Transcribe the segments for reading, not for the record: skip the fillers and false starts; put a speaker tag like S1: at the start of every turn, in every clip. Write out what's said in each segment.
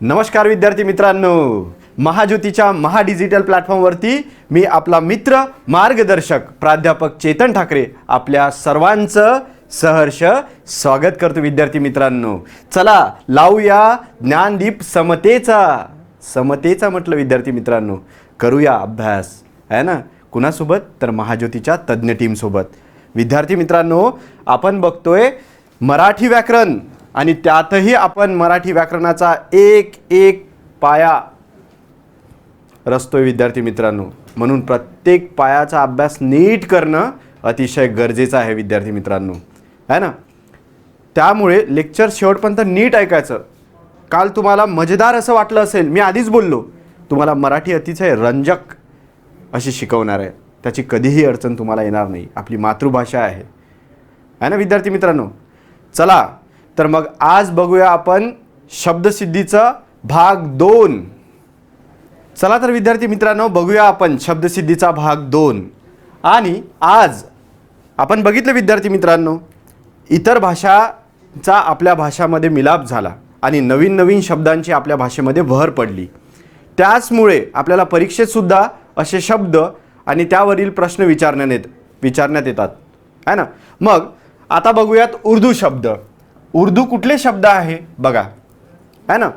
S1: नमस्कार विद्यार्थी मित्रांनो, महाज्योतीच्या महाडिजिटल प्लॅटफॉर्मवरती मी आपला मित्र मार्गदर्शक प्राध्यापक चेतन ठाकरे आपल्या सर्वांचं सहर्ष स्वागत करतो. विद्यार्थी मित्रांनो, चला लावूया ज्ञानदीप समतेचा म्हटलं. विद्यार्थी मित्रांनो, करूया अभ्यास आहे ना. कुणासोबत? तर महाज्योतीच्या तज्ज्ञ टीमसोबत. विद्यार्थी मित्रांनो, आपण बघतोय मराठी व्याकरण आणि त्यातही आपण मराठी व्याकरणाचा एक पाया रचतोय. विद्यार्थी मित्रांनो, म्हणून प्रत्येक पायाचा अभ्यास नीट करणं अतिशय गरजेचं आहे. विद्यार्थी मित्रांनो, आहे ना. त्यामुळे लेक्चर शेवटपर्यंत नीट ऐकायचं. काल तुम्हाला मजेदार असं वाटलं असेल. मी आधीच बोललो तुम्हाला मराठी अतिशय रंजक अशी शिकवणार आहे. त्याची कधीही अडचण तुम्हाला येणार नाही. आपली मातृभाषा आहे ना विद्यार्थी मित्रांनो. चला तर मग आज बघूया आपण शब्दसिद्धीचा भाग 2. चला तर विद्यार्थी मित्रांनो, बघूया आपण शब्दसिद्धीचा भाग 2. आणि आज आपण बघितलं विद्यार्थी मित्रांनो, इतर भाषांचा आपल्या भाषामध्ये मिलाप झाला आणि नवीन नवीन शब्दांची आपल्या भाषेमध्ये भर पडली. त्याचमुळे आपल्याला परीक्षेत सुद्धा असे शब्द आणि त्यावरील प्रश्न विचारण्यात येतात, आहे ना. मग आता बघूयात उर्दू शब्द. उर्दू कुठले शब्द आहे बघा, आहे ना.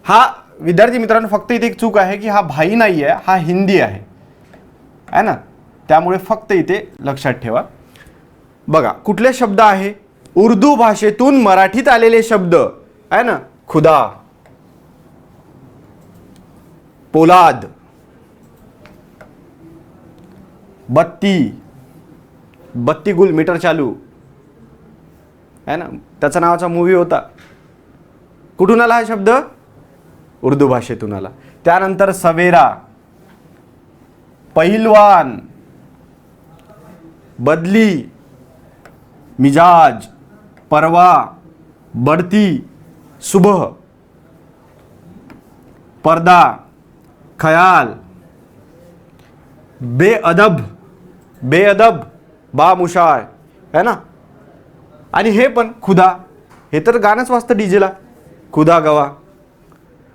S1: हा विद्यार्थी मित्रांनो, फक्त इथे एक चूक आहे की हा भाई नाही आहे, हा हिंदी आहे ना. त्यामुळे फक्त इथे लक्षात ठेवा. बघा कुठले शब्द आहे. उर्दू भाषेतून मराठीत आलेले शब्द आहे ना. खुदा, पोलाद, बत्ती गुल मीटर चालू आहे ना. त्याचा नावाचा मूवी होता. कुठून आला हा शब्द? उर्दू भाषेतून आला. त्यानंतर सवेरा, पहिलवान, बदली, मिजाज, परवा, बढ़ती, सुबह, पर्दा, ख्याल, बेअदब, बामुशाय, है ना. आणि हे पण खुदा, हे तर गाणंच वाजतं डीजेला, खुदा गवा.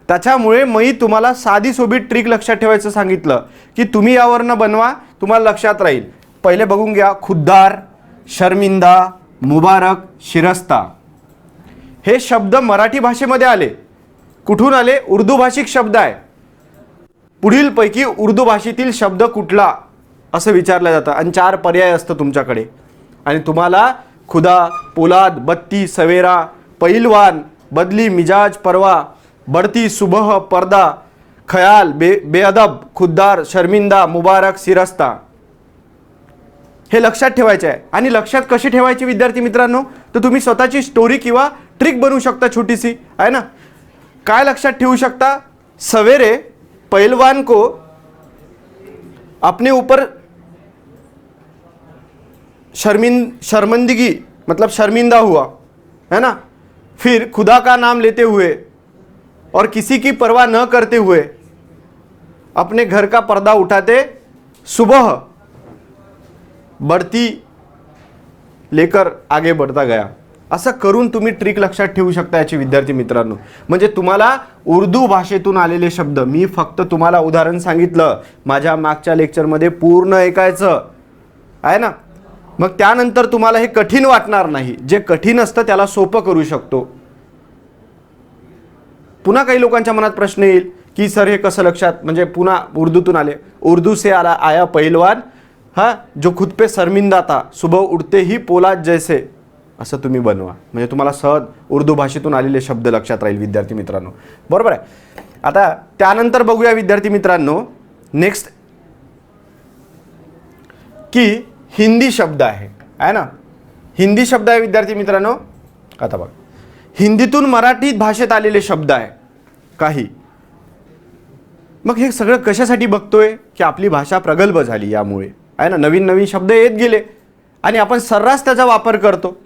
S1: त्याच्यामुळे मी तुम्हाला साधी सोबी ट्रिक लक्षात ठेवायचं सांगितलं की तुम्ही यावरनं बनवा, तुम्हाला लक्षात राहील. पहिले बघून घ्या. खुद्दार, शर्मिंदा, मुबारक, शिरस्ता हे शब्द मराठी भाषेमध्ये आले. कुठून आले? उर्दू भाषिक शब्द आहे. पुढीलपैकी उर्दू भाषेतील शब्द कुठला असं विचारलं जातं आणि 4 पर्याय असतं तुमच्याकडे. आणि तुम्हाला खुदा, पोलाद, बत्ती, सवेरा, पहिलवान, बदली, मिजाज, परवा, बढ़ती, सुबह, पर्दा, ख्याल, बेअदब, खुद्दार, शर्मिंदा, मुबारक, सिरस्ता हे लक्षात ठेवायचे आहे. आणि लक्षात कशी ठेवायची विद्यार्थी मित्रांनो, तर तुम्ही स्वतःची स्टोरी किंवा ट्रिक बनवू शकता छोटीशी, आहे ना. काय लक्षात ठेवू शकता? सवेरे पहलवान को अपने ऊपर शर्मिंदगी मतलब शर्मिंदा हुआ, है ना. फिर खुदा का नाम लेते हुए और किसी की परवाह न करते हुए अपने घर का पर्दा उठाते सुबह बढ़ती लेकर आगे बढ़ता गया. असं करून तुम्ही ट्रिक लक्षात ठेवू शकता याची विद्यार्थी मित्रांनो. म्हणजे तुम्हाला उर्दू भाषेतून आलेले शब्द, मी फक्त तुम्हाला उदाहरण सांगितलं, माझ्या मागच्या लेक्चरमध्ये पूर्ण ऐकायचं, आहे ना. मग त्यानंतर तुम्हाला हे कठीण वाटणार नाही. जे कठीण असतं त्याला सोपं करू शकतो. पुन्हा काही लोकांच्या मनात प्रश्न येईल की सर हे कसं लक्षात, म्हणजे पुन्हा उर्दूतून आले. उर्दू से आया पहिलवान, हा जो खुद पे शर्मिंदा था, सुबह उठते ही पोलाद जैसे, असं तुम्ही बनवा. म्हणजे तुम्हाला सहज उर्दू भाषेतून आलेले शब्द लक्षात राहील विद्यार्थी मित्रांनो. बरोबर आहे. आता त्यानंतर बघूया विद्यार्थी मित्रांनो नेक्स्ट की हिंदी शब्द आहे ना. हिंदी शब्द आहे विद्यार्थी मित्रांनो. आता बघा, हिंदीतून मराठी भाषेत आलेले शब्द आहे काही. मग हे सगळं कशासाठी बघतोय की आपली भाषा प्रगल्भ झाली यामुळे, आहे ना. नवीन नवीन शब्द येत गेले आणि आपण सर्रास त्याचा वापर करतो,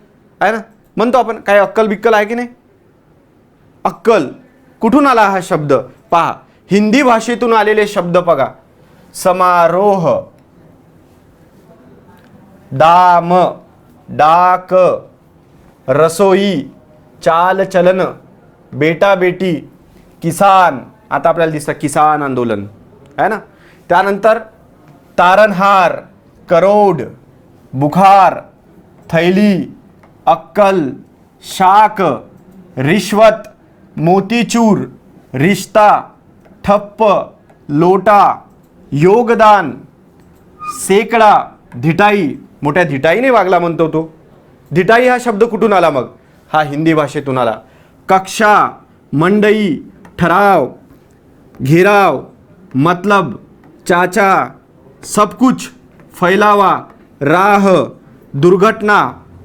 S1: आहे ना. म्हणतो आपण काय अक्कल बिक्कल आहे की नाही. अक्कल कुठून आला हा शब्द पहा. हिंदी भाषेतून आलेले शब्द बघा. समारोह, दाम, डाक, रसोई, चाल चलन, बेटा बेटी, किसान, आता आपल्याला दिसतं किसान आंदोलन आहे ना. त्यानंतर तारणहार, करोड, बुखार, थैली, अक्कल, शाक, रिश्वत, मोतीचूर, रिश्ता, ठप्प, लोटा, योगदान, सेकडा, धिटाई, मोठ्या धिटाईने वागला म्हणतो तो. धिटाई हा शब्द कुठून आला मग? हा हिंदी भाषेतून आला. कक्षा, मंडई, ठराव, घेराव, मतलब, चाचा, सब कुछ, फैलावा, राह, दुर्घटना,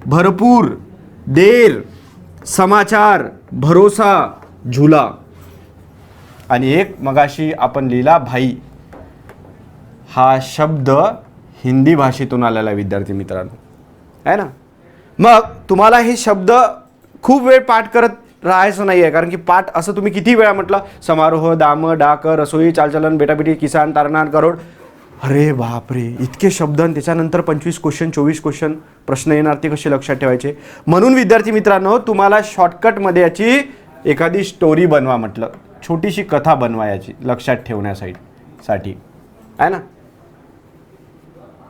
S1: भरपूर, देर, समाचार, भरोसा, झुला. आणि एक मगाशी आपण लिहिला भाई, हा शब्द हिंदी भाषेतून आलेला विद्यार्थी मित्रांनो आहे ना. मग तुम्हाला हे शब्द खूप वेळ पाठ करत राहायचं नाही आहे, कारण की पाठ असं तुम्ही किती वेळा म्हटलं, समारोह, दाम, डाक, रसोई, चालचलन, बेटाबेटी, किसान, तारणहार, करोड, अरे बापरे इतके शब्द आणि त्याच्यानंतर 25 क्वेश्चन 24 क्वेश्चन प्रश्न येणार, ते कसे लक्षात ठेवायचे. म्हणून विद्यार्थी मित्रांनो तुम्हाला शॉर्टकटमध्ये याची एखादी स्टोरी बनवा म्हटलं, छोटीशी कथा बनवा याची लक्षात ठेवण्यासाठी आहे ना.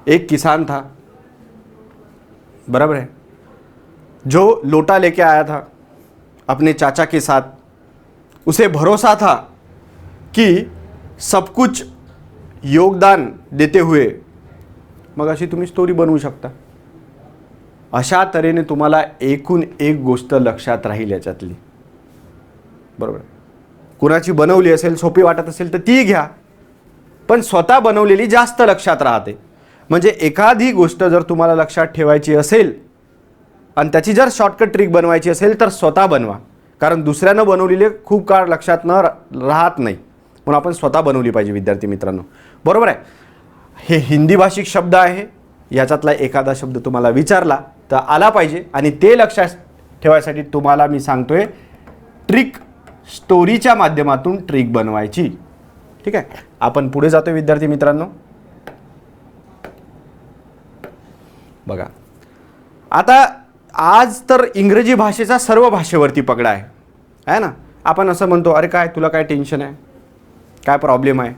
S1: एक किसान था, बराबर है, जो लोटा लेके आया था अपने चाचा के साथ. उसे भरोसा था कि सब कुछ योगदान देते हुए, मग अशी तुम्ही स्टोरी बनवू शकता. अशा तऱ्हेने तुम्हाला एकूण एक गोष्ट लक्षात राहील याच्यातली, बरोबर. कुणाची बनवली असेल, सोपी वाटत असेल तर ती घ्या, पण स्वतः बनवलेली जास्त लक्षात राहते. म्हणजे एखादी गोष्ट जर तुम्हाला लक्षात ठेवायची असेल आणि त्याची जर शॉर्टकट ट्रिक बनवायची असेल तर स्वतः बनवा, कारण दुसऱ्यानं बनवलेले खूप काळ लक्षात न राहत नाही, म्हणून आपण स्वतः बनवली पाहिजे विद्यार्थी मित्रांनो, बरोबर आहे. हे हिंदी भाषिक शब्द आहे, याच्यातला एखादा शब्द तुम्हाला विचारला तर आला पाहिजे, आणि ते लक्षात ठेवायसाठी तुम्हाला मी सांगतोय ट्रिक, स्टोरीच्या माध्यमातून ट्रिक बनवायची. ठीक आहे, आपण पुढे जातोय विद्यार्थी मित्रांनो. बघा आता आज तर इंग्रजी भाषेचा सर्व भाषेवरती पगडा आहे ना. आपण असं म्हणतो, अरे काय तुला काय टेन्शन आहे, काय प्रॉब्लेम आहे,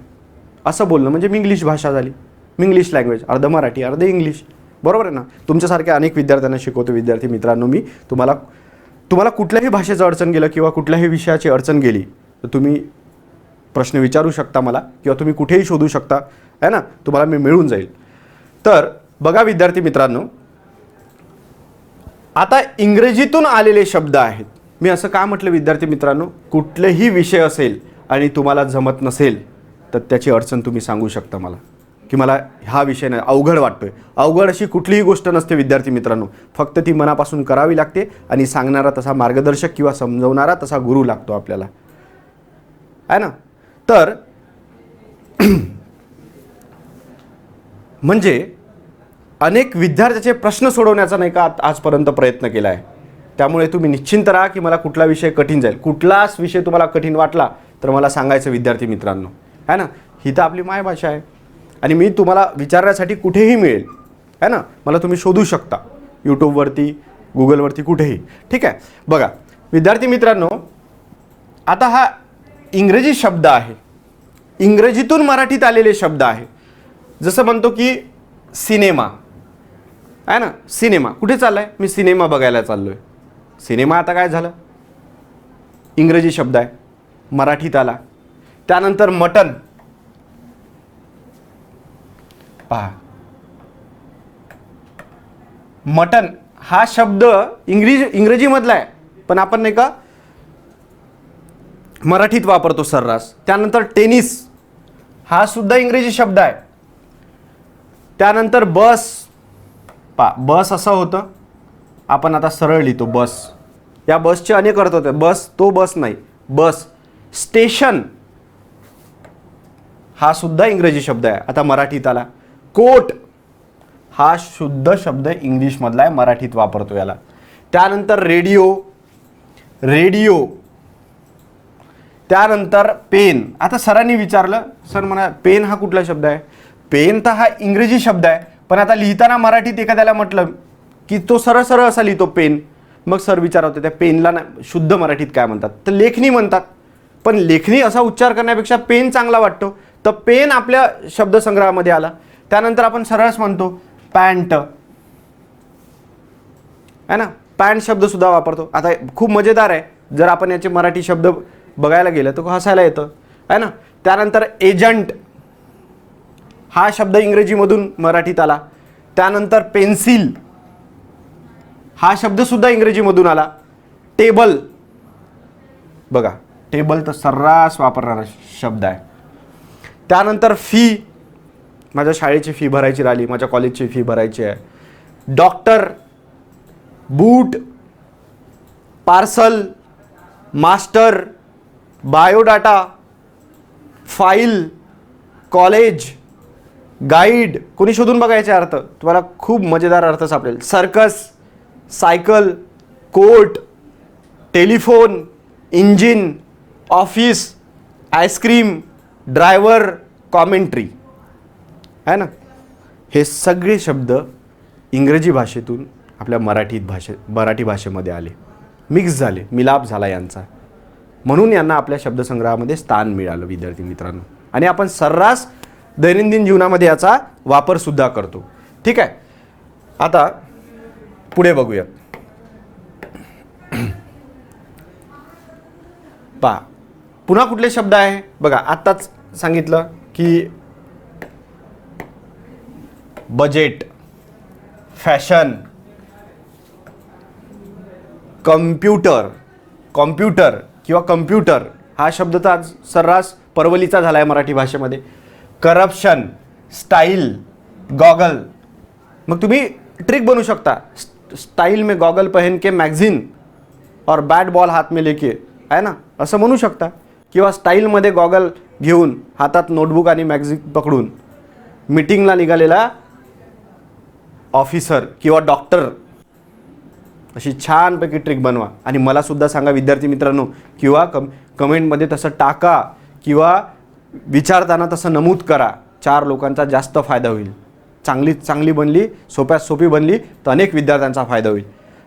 S1: असं बोलणं म्हणजे मिंग्लिश भाषा झाली, मिंग्लिश लँग्वेज, अर्ध मराठी अर्ध इंग्लिश, बरोबर आहे ना. तुमच्यासारख्या अनेक विद्यार्थ्यांना शिकवतो विद्यार्थी मित्रांनो मी. तुम्हाला कुठल्याही भाषेचं अडचण गेलं किंवा कुठल्याही विषयाची अडचण गेली तर तुम्ही प्रश्न विचारू शकता मला, किंवा तुम्ही कुठेही शोधू शकता आहे ना, तुम्हाला मी मिळून जाईल. तर बघा विद्यार्थी मित्रांनो, आता इंग्रजीतून आलेले शब्द आहेत. मी असं का म्हटलं विद्यार्थी मित्रांनो, कुठलेही विषय असेल आणि तुम्हाला जमत नसेल तर त्याची अडचण तुम्ही सांगू शकता मला, की मला हा विषय नाही, अवघड वाटतोय. अवघड अशी कुठलीही गोष्ट नसते विद्यार्थी मित्रांनो, फक्त ती मनापासून करावी लागते, आणि सांगणारा तसा मार्गदर्शक किंवा समजवणारा तसा गुरु लागतो आपल्याला, आहे ना. तर म्हणजे अनेक विद्यार्थ्याचे प्रश्न सोडवण्याचा नाही का आजपर्यंत प्रयत्न केला आहे. त्यामुळे तुम्ही निश्चिंत राहा की मला कुठला विषय कठीण जाईल, कुठलाच विषय तुम्हाला कठीण वाटला तर मला सांगायचं विद्यार्थी मित्रांनो, आहे ना. ही तर आपली मायभाषा आहे आणि मी तुम्हाला विचारण्यासाठी कुठेही मिळेल, आहे ना. मला तुम्ही शोधू शकता यूट्यूबवरती, गुगलवरती, कुठेही. ठीक आहे. बघा विद्यार्थी मित्रांनो, आता हा इंग्रजी शब्द आहे, इंग्रजीतून मराठीत आलेले शब्द आहे. जसं म्हणतो की सिनेमा आहे ना, सिनेमा कुठे चाललाय, मी सिनेमा बघायला चाललोय. सिनेमा आता काय झालं, इंग्रजी शब्द आहे, मराठीत आला. त्यानंतर मटन, पहा मटन हा शब्द इंग्रजीमधला आहे, पण आपण नाही का मराठीत वापरतो सर्रास. त्यानंतर टेनिस हा सुद्धा इंग्रजी शब्द आहे. त्यानंतर बस, बस असं होतं, आपण आता सरळ लिहितो बस. या बसचे अनेक अर्थ होते, बस तो बस नाही, बस. स्टेशन हा सुद्धा इंग्रजी शब्द आहे, आता मराठीत आला. कोट हा शुद्ध शब्द इंग्लिश मधला आहे, मराठीत वापरतो याला. त्यानंतर रेडिओ, रेडिओ. त्यानंतर पेन. आता सरांनी विचारलं, सर म्हणा पेन हा कुठला शब्द आहे, पेन तर हा इंग्रजी शब्द आहे, पण आता लिहिताना मराठीत एखाद्याला म्हटलं की तो सरळ सरळ असा लिहितो पेन, मग सर विचारत होते त्या पेनला शुद्ध मराठीत काय म्हणतात, तर लेखणी म्हणतात. पण लेखणी असा उच्चार करण्यापेक्षा पेन चांगला वाटतो, तर पेन आपल्या शब्दसंग्रहामध्ये आला. त्यानंतर आपण सरळच म्हणतो पॅन्ट, आहे ना, पॅन्ट शब्द सुद्धा वापरतो. आता खूप मजेदार आहे, जर आपण याचे मराठी शब्द बघायला गेलं तर हसायला येतं, आहे ना. त्यानंतर एजंट हा शब्द इंग्रजीमधून मराठीत आला. त्यानंतर पेन्सिल हा शब्दसुद्धा इंग्रजीमधून आला. टेबल, बघा टेबल तर सर्रास वापरणारा शब्द आहे. त्यानंतर फी, माझ्या शाळेची फी भरायची राहिली, माझ्या कॉलेजची फी भरायची आहे. Doctor, boot, parcel, master, biodata, file, college, guide. कोणी शोधून बघायचे अर्थ, तुम्हाला खूप मजेदार अर्थ सापडेल. Circus, cycle, court, telephone, engine, office, ice cream, driver, commentary, आहे ना. हे सगळे शब्द इंग्रजी भाषेतून आपल्या मराठी भाषेमध्ये आले, मिक्स झाले, मिलाप झाला यांचा, म्हणून यांना आपल्या शब्दसंग्रहामध्ये स्थान मिळालं विद्यार्थी मित्रांनो. आणि आपण सर्रास दैनंदिन जीवनामध्ये याचा वापर सुद्धा करतो. ठीक आहे, आता पुढे बघूया. पहा पुन्हा कुठले शब्द आहे बघा. आत्ताच सांगितलं की बजेट, फॅशन, कम्प्युटर किंवा कम्प्युटर हा शब्द तर आज सर्रास परवलीचा झाला आहे मराठी भाषेमध्ये. Corruption, style, goggle. मग तुम्ही ट्रिक बनवू शकता. स्टाईल में गॉगल पहन के मैगझीन और बैट बॉल हाथ में लेके, आहे ना, असं म्हणू शकता. किंवा स्टाईलमध्ये गॉगल घेऊन हातात नोटबुक आणि मॅगझीन पकडून मीटिंगला निघालेला ऑफिसर किंवा डॉक्टर, अशी छानपैकी ट्रिक बनवा आणि मला सुद्धा सांगा विद्यार्थी मित्रांनो, किंवा कमेंटमध्ये तसं टाका किंवा विचारताना तसं नमूद करा. 4 लोकांचा जास्त फायदा होईल. चांगली बनली, सोप्यात सोपी बनली तर अनेक विद्यार्थ्यांचा फायदा होईल,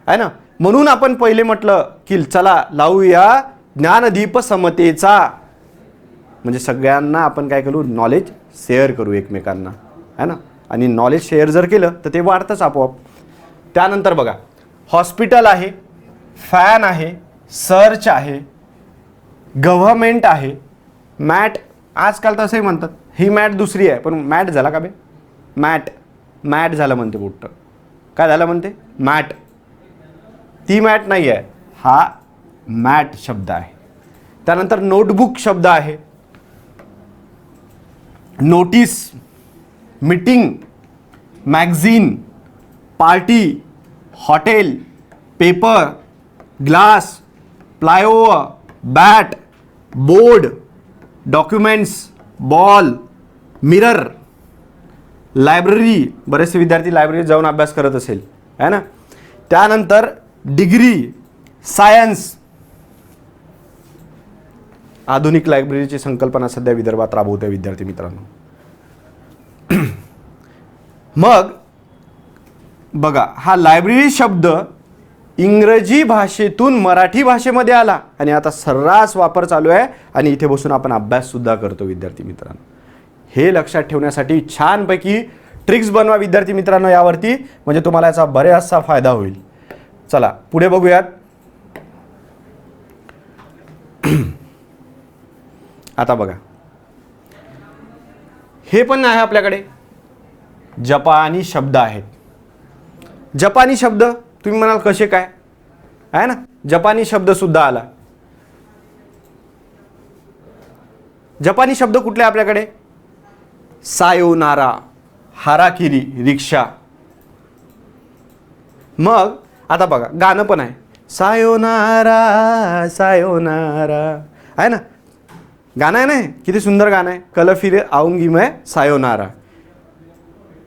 S1: आहे ना. म्हणून आपण पहिले म्हटलं की चला लावूया ज्ञानदीप समतेचा, म्हणजे सगळ्यांना आपण काय करू, नॉलेज शेअर करू एकमेकांना, आहे ना. आणि नॉलेज शेअर जर केलं तर ते वाढतंच आपोआप. त्यानंतर बघा हॉस्पिटल आहे, फॅन आहे, सर्च आहे, गव्हर्मेंट आहे, मॅट. आजकाल तसंही म्हणतात ही मॅट दुसरी आहे, पण मॅट झाला का बे, मॅट झालं म्हणते मोठं. काय झालं म्हणते, मॅट. ती मॅट नाही आहे, हा मॅट शब्द आहे. त्यानंतर नोटबुक शब्द आहे. Notice, meeting, magazine, party, hotel, paper, glass, flyover, bat, board, documents, ball, mirror, library. बरेचसे विद्यार्थी लायब्ररीत जाऊन अभ्यास करत असेल, आहे ना. त्यानंतर डिग्री, सायन्स. आधुनिक लायब्ररीची संकल्पना सध्या विदर्भात राबवते विद्यार्थी मित्रांनो. मग बघा हा लायब्ररी शब्द इंग्रजी भाषेतून मराठी भाषेमध्ये आला आणि आता सर्रास वापर चालू आहे आणि इथे बसून आपण अभ्यास सुद्धा करतो विद्यार्थी मित्रांनो. हे लक्षात ठेवण्यासाठी छानपैकी ट्रिक्स बनवा विद्यार्थी मित्रांनो यावरती, म्हणजे तुम्हाला याचा बराचसा फायदा होईल. चला पुढे बघूयात. आता बघा हे पण आहे आपल्याकडे जपानी शब्द आहेत. जपानी शब्द तुम्ही म्हणाल कसे काय, आहे ना. जपानी शब्द सुद्धा आला. जपानी शब्द कुठले आपल्याकडे, सायोनारा, हाराकिरी, रिक्षा. मग आता बघा गाणं पण आहे, सायोनारा सायोनारा, आहे ना. गाणं आहे ना, किती सुंदर गाणं आहे. कल फिर आऊंगी मैं सायोनारा.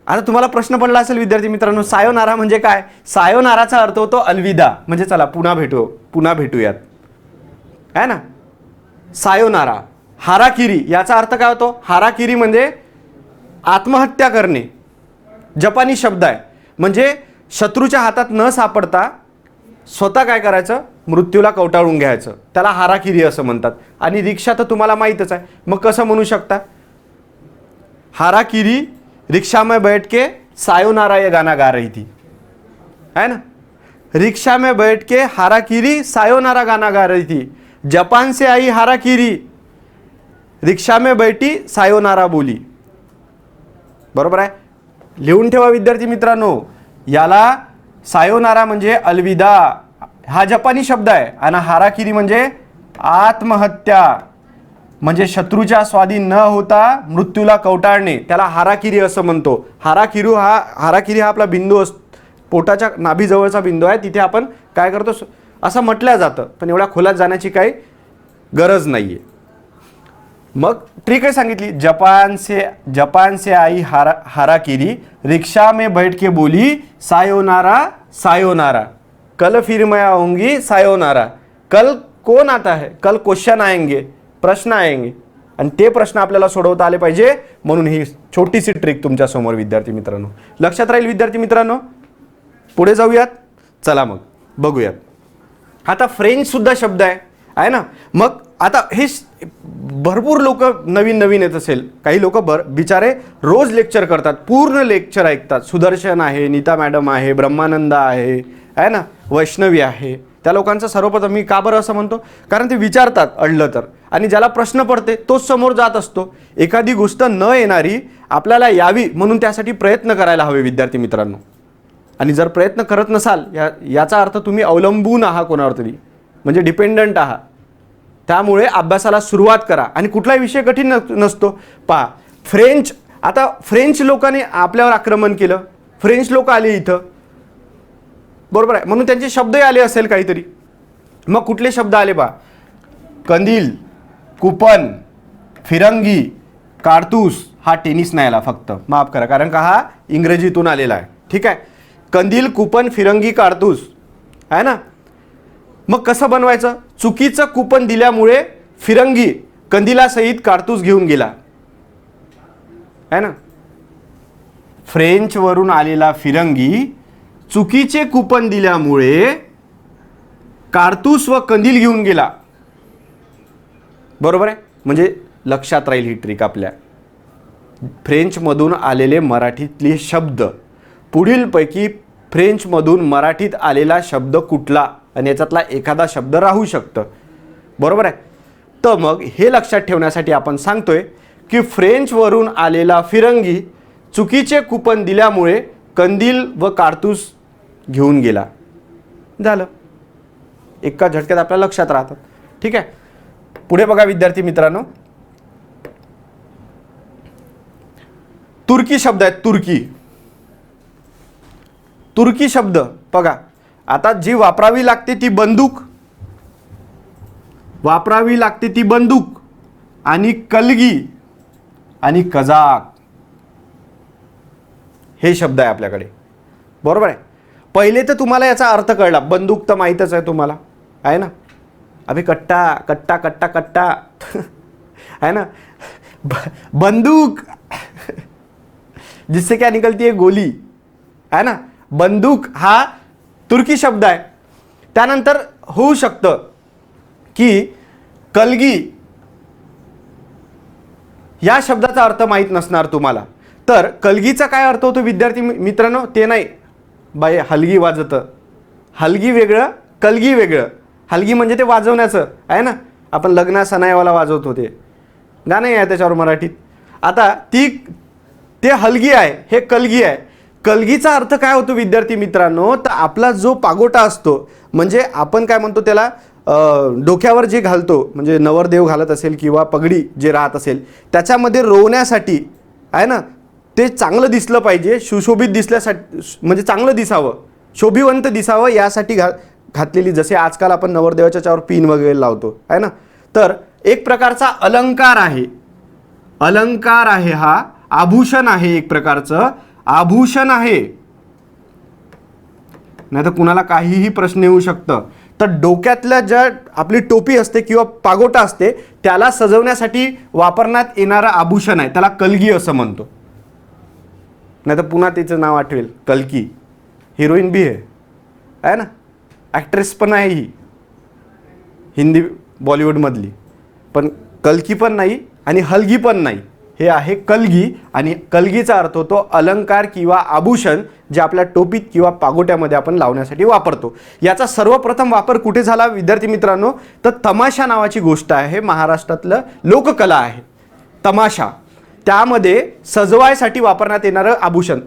S1: आता तुम्हाला प्रश्न पडला असेल विद्यार्थी मित्रांनो, सायोनारा म्हणजे काय. सायोनाराचा अर्थ होतो अलविदा, म्हणजे चला पुन्हा भेटूयात, आहे ना. सायोनारा. हाराकिरी याचा अर्थ काय होतो, हाराकिरी म्हणजे आत्महत्या करणे. जपानी शब्द आहे, म्हणजे शत्रूच्या हातात न सापडता स्वतः काय करायचं, मृत्यूला कवटाळून घ्यायचं, त्याला हाराकिरी असं म्हणतात. आणि रिक्षा तर तुम्हाला माहीतच आहे, मग कसं म्हणू शकता? हाराकिरी रिक्शा में बैठ के सायोनारा ये गाना गा रही थी, है ना. रिक्शा में बैठ के हाराकिरी सायोनारा गाना गा रही थी. जापान से आई हाराकिरी, रिक्शा में बैठी सायोनारा बोली. बरोबर आहे. लिहून ठेवा विद्यार्थी मित्रांनो, याला सायोनारा म्हणजे अलविदा हा जपानी शब्द आहे, आणि हाराकिरी म्हणजे आत्महत्या, म्हणजे शत्रूच्या स्वाधीन न होता मृत्यूला कवटाळणे, त्याला हाराकिरी असं म्हणतो. हाराकिरी हा आपला बिंदू पोटाच्या नाभीजवळचा बिंदू आहे, तिथे आपण काय करतो असं म्हटलं जातं, पण एवढ्या खोलात जाण्याची काही गरज नाही आहे. मग ट्रिक आहे सांगितली, जापान से आई हाराकिरी, रिक्शा में बैठ के बोली सायोनारा सायोनारा, कल फिर मैं आऊंगी सायोनारा. कल कौन आता है? कल क्वेश्चन आएंगे, प्रश्न आएंगे, आणि ते प्रश्न आपल्याला सोडवता आले पाहिजे, म्हणून ही छोटीशी ट्रिक तुमच्या समोर विद्यार्थी मित्रांनो लक्षात राहील. विद्यार्थी मित्रांनो पुढे जाऊयात, चला मग बघूयात. आता फ्रेंच सुद्धा शब्द आहे ना. मग आता हे भरपूर लोक नवीन येत असेल, काही लोक बिचारे रोज लेक्चर करतात, पूर्ण लेक्चर ऐकतात. सुदर्शन आहे, नीता मॅडम आहे, ब्रह्मानंद आहे ना, वैष्णवी आहे. त्या लोकांचं सर्वप्रथम मी का बरं असं म्हणतो, कारण ते विचारतात अडलं तर, आणि ज्याला प्रश्न पडते तोच समोर जात असतो. एखादी गोष्ट न येणारी आपल्याला यावी म्हणून त्यासाठी प्रयत्न करायला हवे विद्यार्थी मित्रांनो. आणि जर प्रयत्न करत नसाल याचा अर्थ तुम्ही अवलंबून आहात कोणावर तरी, म्हणजे डिपेंडंट आहात. त्यामुळे अभ्यासाला सुरुवात करा, आणि कुठलाही विषय कठीण नसतो. पहा फ्रेंच, आता फ्रेंच लोकांनी आपल्यावर आक्रमण केलं, फ्रेंच लोक आले इथं, बरोबर आहे, म्हणून त्यांचे शब्दही आले असेल काहीतरी. मग कुठले शब्द आले पहा? कंदील, कुपन, फिरंगी, कारतूस. हा टेनिस नाही आला, फक्त माफ करा, कारण का हा इंग्रजीतून आलेला आहे. ठीक आहे, कंदील, कुपन, फिरंगी, कारतूस आहे ना. मग कसं बनवायचं? चुकीचं कुपन दिल्यामुळे फिरंगी कंदिलासहित कारतूस घेऊन गेला, आहे ना. फ्रेंचवरून आलेला फिरंगी चुकीचे कुपन दिल्यामुळे कारतूस व कंदील घेऊन गेला. बरोबर आहे, म्हणजे लक्षात राहील ही ट्रिक आपल्या. फ्रेंचमधून आलेले मराठीतले शब्द, पुढीलपैकी फ्रेंचमधून मराठीत आलेला शब्द कुठला, आणि याच्यातला एखादा शब्द राहू शकतं. बरोबर आहे. तर मग हे लक्षात ठेवण्यासाठी आपण सांगतोय की फ्रेंचवरून आलेला फिरंगी चुकीचे कुपन दिल्यामुळे कंदील व कारतूस घेऊन गेला. झालं, एका झटक्यात आपल्या लक्षात राहतात. ठीक आहे, पुढे बघा विद्यार्थी मित्रांनो, तुर्की शब्द आहेत. तुर्की शब्द बघा. आता जी वापरावी लागते ती बंदूक, आणि कलगी आणि कजाक हे शब्द आहे आपल्याकडे. बरोबर आहे. पहिले तर तुम्हाला याचा अर्थ कळला, बंदूक तर माहीतच आहे तुम्हाला, आहे ना. अबे कट्टा कट्टा कट्टा कट्टा है ना, बंदूक जिससे क्या निकलती है? गोली, है ना. बंदूक हा तुर्की शब्द आहे. त्यानंतर होऊ शकतं की कलगी या शब्दाचा अर्थ माहीत नसणार तुम्हाला. तर कलगीचा काय अर्थ होतो विद्यार्थी मित्रांनो? ते नाही बाई हलगी वाजतं, हलगी वेगळं, कलगी वेगळं. हलगी म्हणजे ते वाजवण्याचं आहे ना, आपण लग्ना सणावाला वाजवतो ते गाणं आहे त्याच्यावर मराठीत. आता ते हलगी आहे, हे कलगी आहे. कलगीचा अर्थ काय होतो विद्यार्थी मित्रांनो? तर आपला जो पागोटा असतो, म्हणजे आपण काय म्हणतो त्याला, डोक्यावर जे घालतो, म्हणजे नवरदेव घालत असेल किंवा पगडी जे राहत असेल त्याच्यामध्ये रोवण्यासाठी आहे ना, ते चांगलं दिसलं पाहिजे, सुशोभित दिसल्यासाठी, म्हणजे चांगलं दिसावं, शोभिवंत दिसावं यासाठी घातलेली, जसे आजकाल आपण नवरदेवाच्या त्याच्यावर पिन वगैरे लावतो, आहे ना. तर एक प्रकारचा अलंकार आहे हा, आभूषण आहे, एक प्रकारचं आभूषण आहे. नाही तर कुणाला काहीही प्रश्न येऊ शकतं. तर डोक्यातल्या ज्या आपली टोपी असते किंवा पागोटा असते त्याला सजवण्यासाठी वापरण्यात येणारं आभूषण आहे, त्याला कलगी असं म्हणतो. नाही तर पुन्हा तिचं नाव आठवेल, कल्की. हिरोईन बी आहे ना, ॲक्ट्रेस पण आहे ही, हिंदी बॉलिवूडमधली. पण कल्की पण नाही आणि हलगी पण नाही, हे आहे कलगी. आणि कलगीचा अर्थ होतो अलंकार किंवा आभूषण जे आपल्या टोपीत किंवा पागोट्यामध्ये आपण लावण्यासाठी वापरतो. याचा सर्वप्रथम वापर कुठे झाला विद्यार्थी मित्रांनो, तर तमाशा नावाची गोष्ट आहे, महाराष्ट्रातलं लोककला आहे तमाशा. त्यामध्ये सजवायसाठी वापरण्यात येणारं आभूषण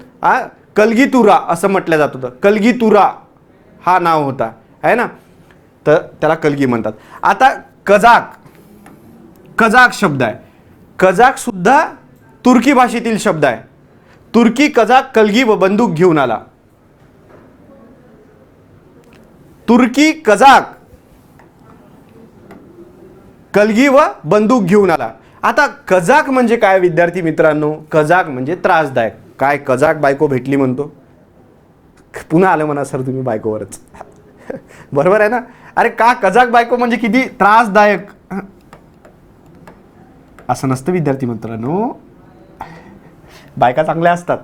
S1: कलगीतुरा असं म्हटलं जात होतं. कलगीतुरा हा नाव होता आहे ना, तर त्याला कलगी म्हणतात. आता कजाक, कजाक शब्द आहे. कजाक सुद्धा तुर्की भाषेतील शब्द आहे. तुर्की कजाक कलगी व बंदूक घेऊन आला. तुर्की कजाक कलगी व बंदूक घेऊन आला. आता कजाक म्हणजे काय विद्यार्थी मित्रांनो, कजाक म्हणजे त्रासदायक. काय कजाक बायको भेटली म्हणतो, पुन्हा आलं म्हणा सर तुम्ही बायकोवरच. बरोबर आहे ना. अरे का कजाक बायको म्हणजे किती त्रासदायक. असं नसतं विद्यार्थी मित्रांनो, बायका चांगल्या असतात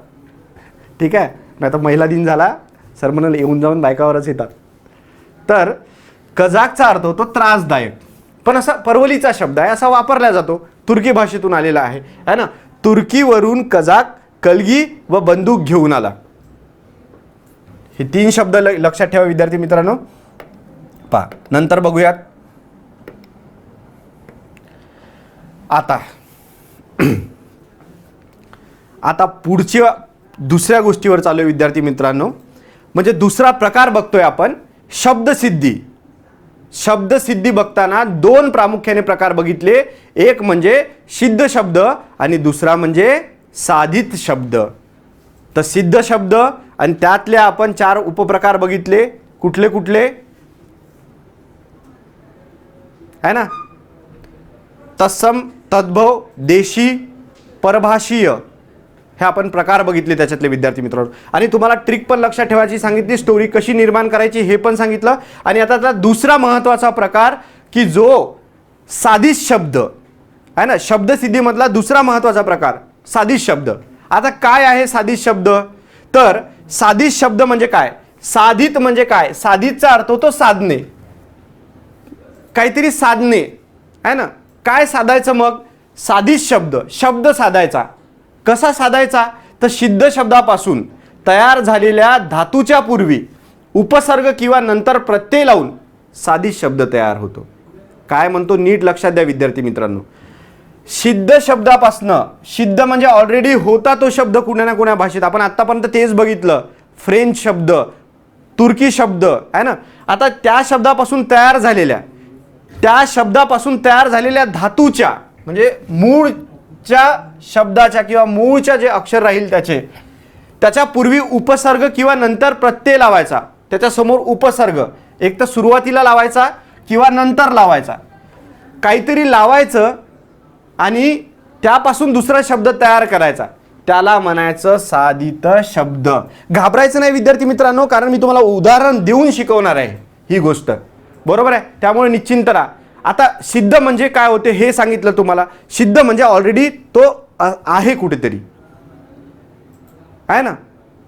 S1: ठीक आहे. नाही तर महिला दिन झाला सर म्हणाले येऊन जाऊन बायकावरच येतात. तर कजाकचा अर्थ होतो त्रासदायक, पण असा परवलीचा शब्द आहे, असा वापरला जातो, तुर्की भाषेतून आलेला आहे ना. तुर्कीवरून कजाक कलगी व बंदूक घेऊन आला. हे 3 शब्द लक्षात ठेवा विद्यार्थी मित्रांनो. पहा नंतर बघूयात. आता पुढच्या दुसऱ्या गोष्टीवर चालू आहे विद्यार्थी मित्रांनो, म्हणजे दुसरा प्रकार बघतोय आपण शब्दसिद्धी. शब्दसिद्धी बघताना 2 प्रामुख्याने प्रकार बघितले, एक म्हणजे सिद्ध शब्द आणि दुसरा म्हणजे साधित शब्द. तर सिद्ध शब्द आणि त्यातले आपण 4 उपप्रकार बघितले. कुठले कुठले आहे ना, तत्सम, तद्भव, देशी, परभाषीय, हे आपण प्रकार बघितले त्याच्यातले विद्यार्थी मित्रांनो. आणि तुम्हाला ट्रिक पण लक्षात ठेवायची सांगितली, स्टोरी कशी निर्माण करायची हे पण सांगितलं. आणि आता त्याचा दुसरा महत्त्वाचा प्रकार की जो साधित शब्द आहे ना, शब्दसिद्धीमधला दुसरा महत्त्वाचा प्रकार साधित शब्द. आता काय आहे साधित शब्द, तर साधित शब्द म्हणजे काय, साधित म्हणजे काय, साधितचा अर्थ होतो साधणे, काहीतरी साधणे आहे ना. काय साधायचं मग, साधित शब्द, शब्द साधायचा. कसा साधायचा, तर सिद्ध शब्दापासून तयार झालेल्या धातूच्या पूर्वी उपसर्ग किंवा नंतर प्रत्यय लावून साधित शब्द तयार होतो. काय म्हणतो नीट लक्षात द्या विद्यार्थी मित्रांनो. सिद्ध शब्दापासनं, सिद्ध म्हणजे ऑलरेडी होता तो शब्द कुण्या ना कुण्या भाषेत, आपण आतापर्यंत तेच बघितलं, फ्रेंच शब्द, तुर्की शब्द आहे ना. आता त्या शब्दापासून तयार झालेल्या, त्या शब्दापासून तयार झालेल्या धातूच्या म्हणजे मूळच्या शब्दाच्या किंवा मूळच्या जे अक्षर राहील त्याच्या पूर्वी उपसर्ग किंवा नंतर प्रत्यय लावायचा. त्याच्यासमोर उपसर्ग एक तर सुरुवातीला लावायचा किंवा नंतर लावायचा, काहीतरी लावायचं आणि त्यापासून दुसरा शब्द तयार करायचा, त्याला म्हणायचं साधित शब्द. घाबरायचं नाही विद्यार्थी मित्रांनो, कारण मी तुम्हाला उदाहरण देऊन शिकवणार आहे ही गोष्ट, बरोबर आहे. त्यामुळे निश्चिंत राहा. आता सिद्ध म्हणजे काय होते हे सांगितलं तुम्हाला. सिद्ध म्हणजे ऑलरेडी तो आहे कुठेतरी आहे ना,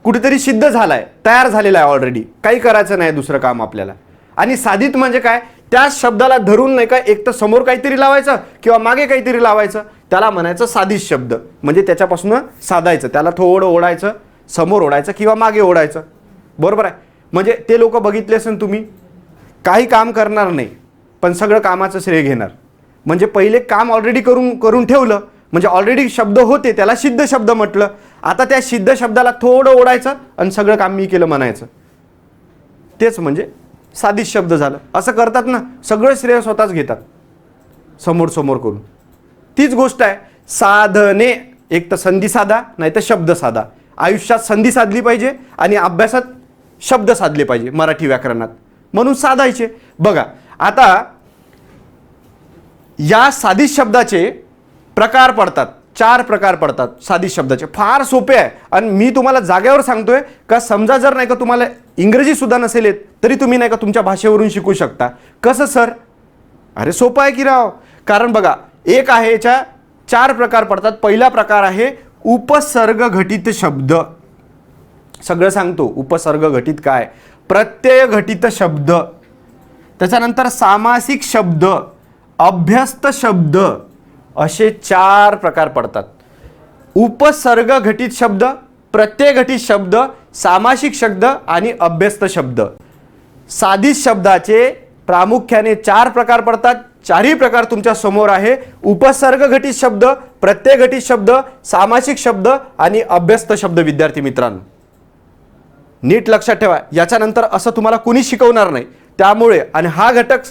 S1: कुठेतरी सिद्ध झालाय, तयार झालेला आहे ऑलरेडी, काही करायचं नाही दुसरं काम आपल्याला. आणि साधित म्हणजे काय, त्या शब्दाला धरून नाही का एक तर समोर काहीतरी लावायचं किंवा मागे काहीतरी लावायचं, त्याला म्हणायचं साधित शब्द. म्हणजे त्याच्यापासून साधायचं, त्याला थोडं ओढायचं, समोर ओढायचं किंवा मागे ओढायचं, बरोबर आहे. म्हणजे ते लोक बघितले असेल तुम्ही, काही काम करणार नाही पण सगळं कामाचं श्रेय घेणार. म्हणजे पहिले काम ऑलरेडी करून ठेवलं, म्हणजे ऑलरेडी शब्द होते, त्याला सिद्ध शब्द म्हटलं. आता त्या सिद्ध शब्दाला थोडं ओढायचं आणि सगळं काम मी केलं म्हणायचं, तेच म्हणजे साधित शब्द झालं. असं करतात ना, सगळं श्रेय स्वतःच घेतात समोर करून. तीच गोष्ट आहे साधने, एक तर संधी साधा नाही तर शब्द साधा. आयुष्यात संधी साधली पाहिजे आणि अभ्यासात शब्द साधले पाहिजे मराठी व्याकरणात, म्हणून साधायचे. बघा आता या साधित शब्दाचे प्रकार पडतात, 4 प्रकार पडतात साधित शब्दाचे. फार सोपे आहे आणि मी तुम्हाला जागेवर सांगतोय का, समजा जर नाही का तुम्हाला इंग्रजी सुद्धा नसेल येत तरी तुम्ही नाही का तुमच्या भाषेवरून शिकू शकता. कसं सर, अरे सोपं आहे की राव. कारण बघा एक आहे, याच्या 4 प्रकार पडतात. पहिला प्रकार आहे उपसर्ग घटित शब्द. सगळं सांगतो उपसर्ग घटित काय, प्रत्यय घटित शब्द, त्याच्यानंतर सामासिक शब्द, अभ्यस्त शब्द, असे 4 प्रकार पडतात. उपसर्ग घटित शब्द, प्रत्यय घटित शब्द, सामासिक शब्द आणि अभ्यस्त शब्द. साधित शब्दाचे प्रामुख्याने 4 प्रकार पडतात. 4ही प्रकार तुमच्या समोर आहे. उपसर्ग घटित शब्द, प्रत्यय घटित शब्द, सामासिक शब्द आणि अभ्यस्त शब्द. विद्यार्थी मित्रांनो, नीट लक्षात ठेवा. याच्यानंतर असं तुम्हाला कोणी शिकवणार नाही. त्यामुळे आणि हा घटक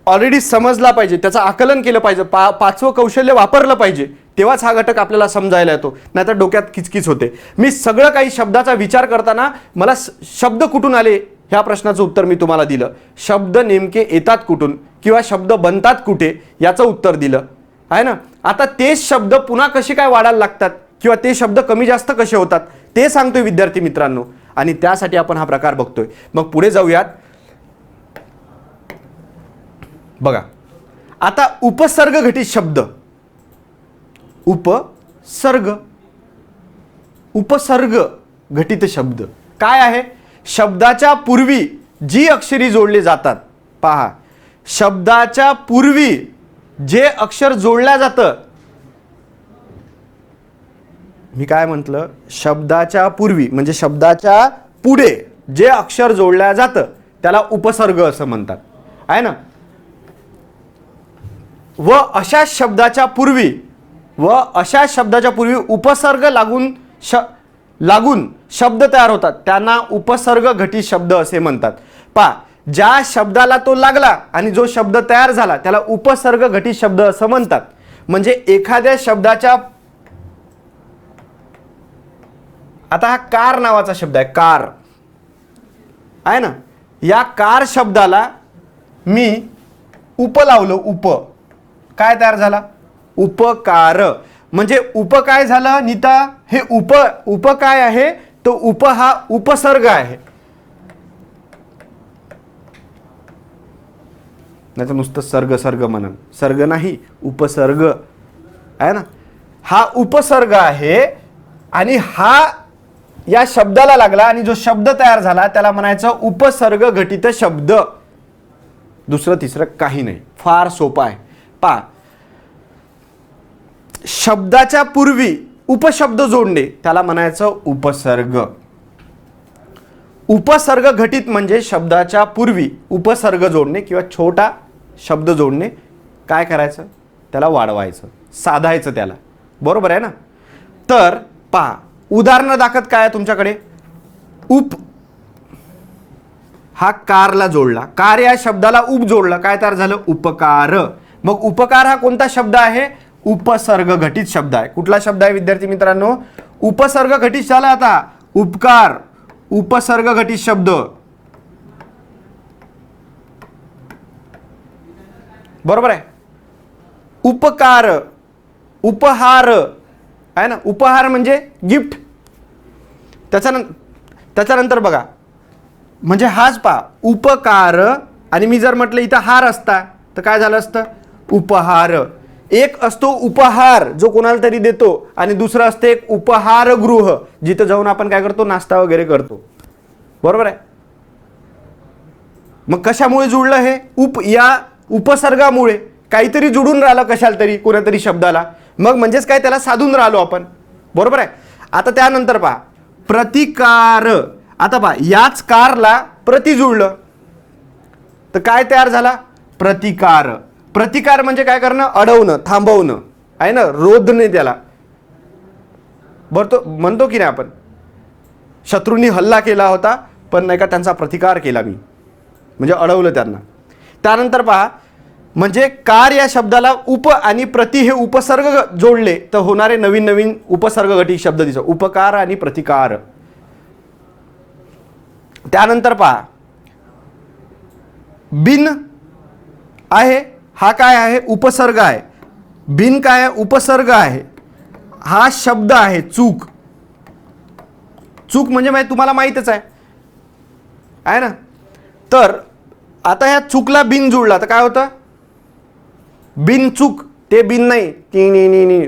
S1: ऑलरेडी समजला पाहिजे, त्याचं आकलन केलं पाहिजे, 5वं कौशल्य वापरलं पाहिजे, तेव्हाच हा घटक आपल्याला समजायला येतो. नाहीतर डोक्यात किचकिच होते. मी सगळं काही शब्दाचा विचार करताना मला शब्द कुठून आले ह्या प्रश्नाचं उत्तर मी तुम्हाला दिलं. शब्द नेमके येतात कुठून किंवा शब्द बनतात कुठे याचं उत्तर दिलं आहे ना. आता तेच शब्द पुन्हा कसे काय वाढायला लागतात किंवा ते शब्द कमी जास्त कसे होतात ते सांगतोय विद्यार्थी मित्रांनो. आणि त्यासाठी आपण हा प्रकार बघतोय. मग पुढे जाऊयात. बघा आता उपसर्ग घटित शब्द, उपसर्ग घटित शब्द काय आहे? शब्दाच्या पूर्वी जी अक्षरी जोडले जातात. पहा, शब्दाच्या पूर्वी जे अक्षर जोडल्या जातं. मी काय म्हटलं? शब्दाच्या पूर्वी म्हणजे शब्दाच्या पुढे जे अक्षर जोडल्या जातं त्याला उपसर्ग असं म्हणतात आहे ना. व अशा शब्दाच्या पूर्वी उपसर्ग लागून शब्द तयार होतात त्यांना उपसर्ग घटित शब्द असे म्हणतात. पहा, ज्या शब्दाला तो लागला आणि जो शब्द तयार झाला त्याला उपसर्ग घटित शब्द असं म्हणतात. म्हणजे एखाद्या शब्दाच्या, आता हा कार नावाचा शब्द आहे, कार आहे ना. या कार शब्दाला मी उप लावलं, उप काय तयार झाला? उपकार. म्हणजे उप काय झालं नीता? हे उप काय आहे? तो उप हा उपसर्ग आहे. नाही तर नुसतं सर्ग म्हणून, सर्ग नाही, उपसर्ग आहे ना. हा उपसर्ग आहे आणि हा या शब्दाला लागला आणि जो शब्द तयार झाला त्याला म्हणायचं उपसर्ग घटित शब्द. दुसरं तिसरं काही नाही, फार सोपा आहे. पहा, शब्दाच्या पूर्वी उपशब्द जोडणे त्याला म्हणायचं उपसर्ग. उपसर्ग घटित म्हणजे शब्दाच्या पूर्वी उपसर्ग जोडणे किंवा छोटा शब्द जोडणे. काय करायचं? त्याला वाढवायचं, साधायचं त्याला. बरोबर आहे ना. तर पहा, उदाहरण दाखवत काय आहे तुमच्याकडे? उप हा कारला जोडला, कार या शब्दाला उप जोडला, काय तयार झालं? उपकार. मग उपकार हा कोणता शब्द आहे? उपसर्ग घटित शब्द आहे. कुठला शब्द आहे विद्यार्थी मित्रांनो? उपसर्ग घटित झाला. आता उपकार उपसर्ग घटित शब्द. बरोबर आहे. उपकार, उपहार आहे ना. उपहार म्हणजे गिफ्ट. त्याच्यानंतर बघा, म्हणजे हाच पहा, उपकार आणि मी जर म्हटलं इथं हार असता तर काय झालं असतं? उपहार. एक असतो उपहार जो कोणाला तरी देतो आणि दुसरं असतं एक उपहारगृह जिथं जाऊन आपण काय करतो? नाश्ता वगैरे करतो. बरोबर आहे. मग कशामुळे जुळलं हे? या उपसर्गामुळे काहीतरी जुडून राहिलं कशाला तरी, कोणातरी शब्दाला. मग म्हणजेच काय? त्याला साधून राहिलो आपण. बरोबर आहे. आता त्यानंतर पहा, प्रतिकार. आता पहा, याच कारला प्रति जुळलं तर काय तयार झाला? प्रतिकार. प्रतिकार म्हणजे काय करणं? अडवणं, थांबवणं आहे ना, रोधणे त्याला. बरं, म्हणतो की नाही आपण, शत्रूंनी हल्ला केला होता पण नाही का त्यांचा प्रतिकार केला मी, म्हणजे अडवलं त्यांना. त्यानंतर पहा, म्हणजे कार या शब्दाला उप आणि प्रति हे उपसर्ग जोडले तर होणारे नवीन नवीन उपसर्ग घटित शब्द दिसतो. उपकार आणि प्रतिकार. त्यानंतर पहा, बिन आहे, हा काय आहे? उपसर्ग आहे. बिन काय आहे? उपसर्ग आहे. हा शब्द आहे चूक. चूक म्हणजे तुम्हाला माहीतच आहे ना. तर आता ह्या चूकला बिन जुळला तर काय होतं? बिन चूक. ते बिन नाही,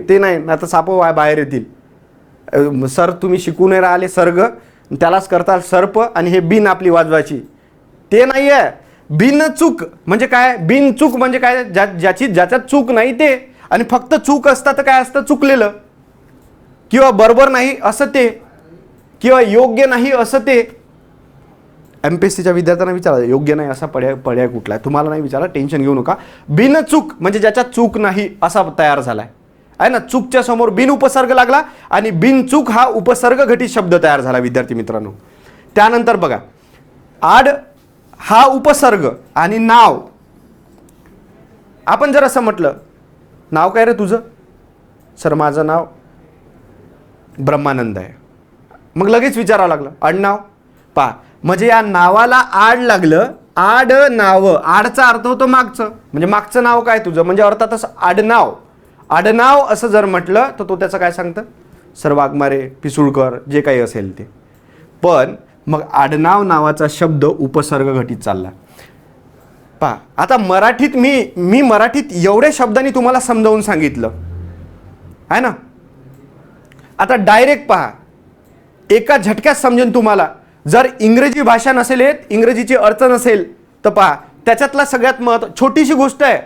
S1: ते नाही, आता साप बाहेर येतील. सर तुम्ही शिकू नाही राहिले सर्ग, त्यालाच करताल सर्प आणि हे बिन आपली वाजवायची, ते नाही आहे. बिनचूक म्हणजे काय? बिनचूक म्हणजे काय? ज्याच्यात चूक नाही ते, आणि फक्त चूक असतं तर काय असतं? चुकलेलं, किंवा बरोबर नाही असं ते, किंवा योग्य नाही असं ते. MPSCच्या विद्यार्थ्यांना विचारा, योग्य नाही असा पर्याय कुठला आहे? तुम्हाला नाही विचारा, टेन्शन घेऊ नका. बिनचूक म्हणजे ज्याच्यात चूक नाही असा तयार झालाय, आहे ना. चूकच्या समोर बिन उपसर्ग लागला आणि बिनचूक हा उपसर्ग घटित शब्द तयार झाला विद्यार्थी मित्रांनो. त्यानंतर बघा, आड हा उपसर्ग आणि नाव. आपण जर असं म्हटलं, नाव काय रे तुझं? सर माझं नाव ब्रह्मानंद आहे. मग लगेच विचारावं लागलं आडनाव. पहा, म्हणजे या नावाला आड लागलं. आड नाव, आडचा अर्थ होतो मागचं, म्हणजे मागचं नाव काय तुझं, म्हणजे अर्थातच आडनाव. आडनाव असं जर म्हटलं तर तो त्याचं काय सांगतं? सर वाघमारे, पिसुळकर, जे काही असेल ते. पण मग आडनाव नावाचा शब्द उपसर्ग घटित चालला. पहा, आता मराठीत मी मराठीत एवढ्या शब्दांनी तुम्हाला समजावून सांगितलं आहे ना. आता डायरेक्ट पहा, एका झटक्यात समजेल तुम्हाला. जर इंग्रजी भाषा नसेल येत, इंग्रजीची अर्थ नसेल, तर पहा त्याच्यातला सगळ्यात छोटीशी गोष्ट आहे,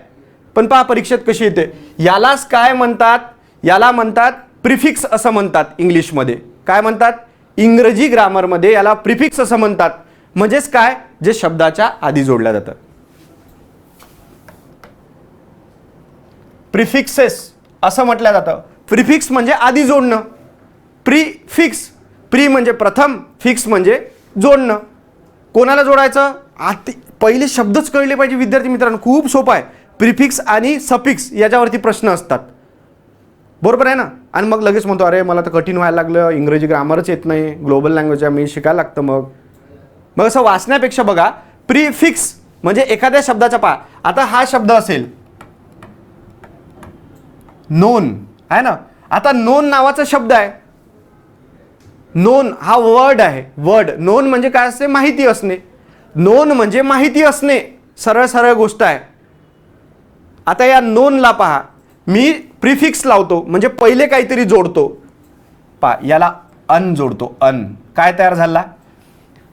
S1: पण पहा परीक्षेत कशी येते. यालाच काय म्हणतात? याला म्हणतात प्रिफिक्स असं म्हणतात इंग्लिशमध्ये. काय म्हणतात? इंग्रजी ग्रामरमध्ये याला प्रिफिक्स असं म्हणतात. म्हणजेच काय? जे शब्दाच्या आधी जोडल्या जातं. प्रिफिक्सेस असं म्हटलं जातं. प्रिफिक्स म्हणजे आधी जोडणं. प्रीफिक्स, प्री म्हणजे प्रथम, फिक्स म्हणजे जोडणं. कोणाला जोडायचं? पहिले शब्दच कळले पाहिजे विद्यार्थी मित्रांनो, खूप सोपं आहे. प्रिफिक्स आणि सफिक्स याच्यावरती प्रश्न असतात, बरोबर आहे ना. आणि मग लगेच म्हणतो, अरे मला तर कठीण व्हायला लागलं, इंग्रजी ग्रामरच येत नाही, ग्लोबल लँग्वेज आहे, मी शिकायला लागतं. मग असं वाचण्यापेक्षा बघा, प्रीफिक्स म्हणजे एखाद्या शब्दाचा पहा. आता हा शब्द असेल नोन, आहे ना. आता नोन नावाचा शब्द आहे. नोन हा वर्ड आहे. वर्ड, नोन म्हणजे काय असते? माहिती असणे. नोन म्हणजे माहिती असणे, सरळ सरळ गोष्ट आहे. आता या नोनला पहा, मी प्रिफिक्स लावतो म्हणजे पहिले काहीतरी जोडतो. पहा, याला अन जोडतो. अन काय तयार झाला?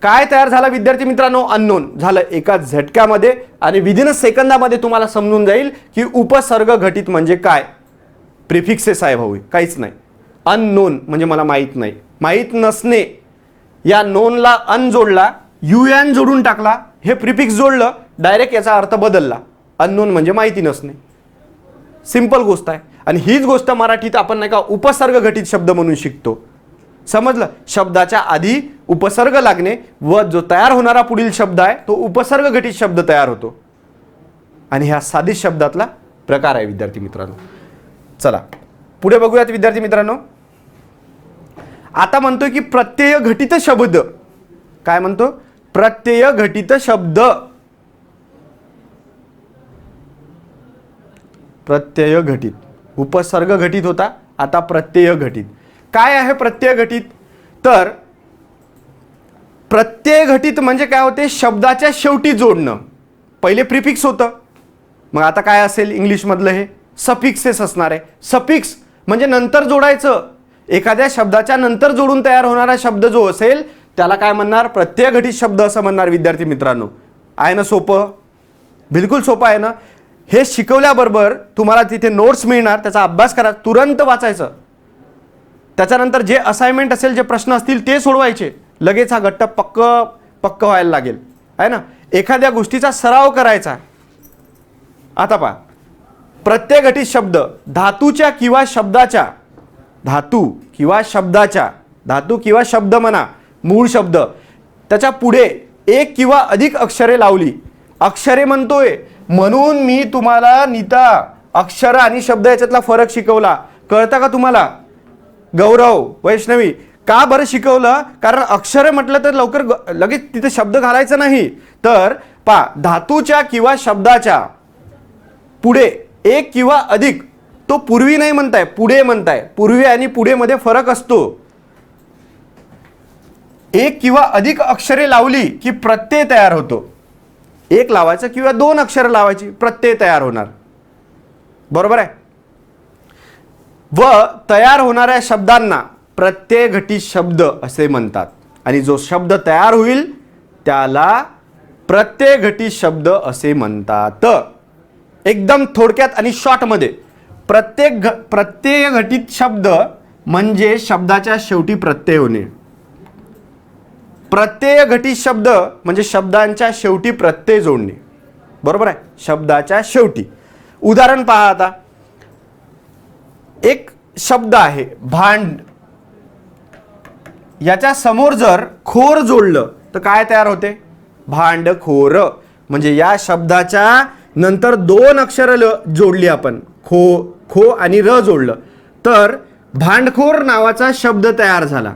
S1: काय तयार झाला विद्यार्थी मित्रांनो? अननोन झालं एका झटक्यामध्ये. आणि विदिन सेकंदामध्ये तुम्हाला समजून जाईल की उपसर्ग घटित म्हणजे काय. प्रिफिक्सेस आहे भाऊ, काहीच नाही. अननोन म्हणजे मला माहीत नाही, माहीत नसणे. या नोनला अन जोडला, UN जोडून टाकला, हे प्रिफिक्स जोडलं, डायरेक्ट याचा अर्थ बदलला. अननोन म्हणजे माहिती नसणे. सिंपल गोष्ट आहे. आणि हीच गोष्ट मराठीत आपण नाही का उपसर्ग घटित शब्द म्हणून शिकतो. समजलं? शब्दाच्या आधी उपसर्ग लागणे व जो तयार होणारा पुढील शब्द आहे तो उपसर्ग घटित शब्द तयार होतो. आणि ह्या साधित शब्दातला प्रकार आहे विद्यार्थी मित्रांनो. चला पुढे बघूयात विद्यार्थी मित्रांनो. आता म्हणतोय की प्रत्यय घटित शब्द. काय म्हणतो? प्रत्यय घटित शब्द. प्रत्यय घटित, उपसर्ग घटित होता, आता प्रत्यय घटित. काय आहे प्रत्यय घटित? तर प्रत्यय घटित म्हणजे काय होते? शब्दाच्या शेवटी जोडणं. पहिले प्रिफिक्स होतं, मग आता काय असेल इंग्लिशमधलं? हे सफिक्सेस असणार आहे. सफिक्स म्हणजे नंतर जोडायचं. एखाद्या शब्दाच्या नंतर जोडून तयार होणारा शब्द जो असेल त्याला काय म्हणणार? प्रत्यय घटित शब्द असं म्हणणार विद्यार्थी मित्रांनो. आहे ना सोपं? बिलकुल सोपं आहे ना. हे शिकवल्याबरोबर तुम्हाला तिथे नोट्स मिळणार, त्याचा अभ्यास करा, तुरंत वाचायचं. त्याच्यानंतर जे असाइनमेंट असेल, जे प्रश्न असतील ते सोडवायचे. लगेच हा गट्ट पक्क व्हायला लागेल, आहे ना. एखाद्या गोष्टीचा सराव करायचा. आता पहा, प्रत्यय घटित शब्द धातूच्या किंवा शब्दाच्या, धातू किंवा शब्दाच्या, धातू किंवा शब्द म्हणा, मूळ शब्द, त्याच्या पुढे एक किंवा अधिक अक्षरे लावली. अक्षरे म्हणतोय म्हणून मी तुम्हाला नीता अक्षर आणि शब्द याच्यातला फरक शिकवला. कळतं का तुम्हाला? गौरव, वैष्णवी, का बरं शिकवलं? कारण अक्षरे म्हटलं तर लवकर लगेच तिथे शब्द घालायचा नाही. तर पहा, धातूच्या किंवा शब्दाच्या पुढे एक किंवा अधिक, तो पूर्वी नाही म्हणताय, पुढे म्हणताय. पूर्वी आणि पुढे मध्ये फरक असतो. एक किंवा अधिक अक्षरे लावली की प्रत्यय तयार होतो. एक लावायचं किंवा दोन अक्षर लावायची, प्रत्यय तयार होणार. बरोबर आहे? व तयार होणाऱ्या शब्दांना प्रत्यय घटित शब्द असे म्हणतात. आणि जो शब्द तयार होईल त्याला प्रत्ययघटी शब्द असे म्हणतात. एकदम थोडक्यात आणि शॉर्टमध्ये, प्रत्ययघटित शब्द म्हणजे शब्दाच्या शेवटी प्रत्यय होणे. प्रत्ययघटित शब्द म्हणजे शब्दांच्या शेवटी प्रत्यय जोडणे. बरोबर आहे, शब्दाच्या शेवटी. उदाहरण पहा आता. एक शब्द आहे भांड, याच्या समोर जर खोर जोडलं तर काय तयार होते? भांडखोर. म्हणजे या शब्दाच्या नंतर दोन अक्षर जोडली आपण, खो आणि र जोडलं तर भांडखोर नावाचा शब्द तयार झाला.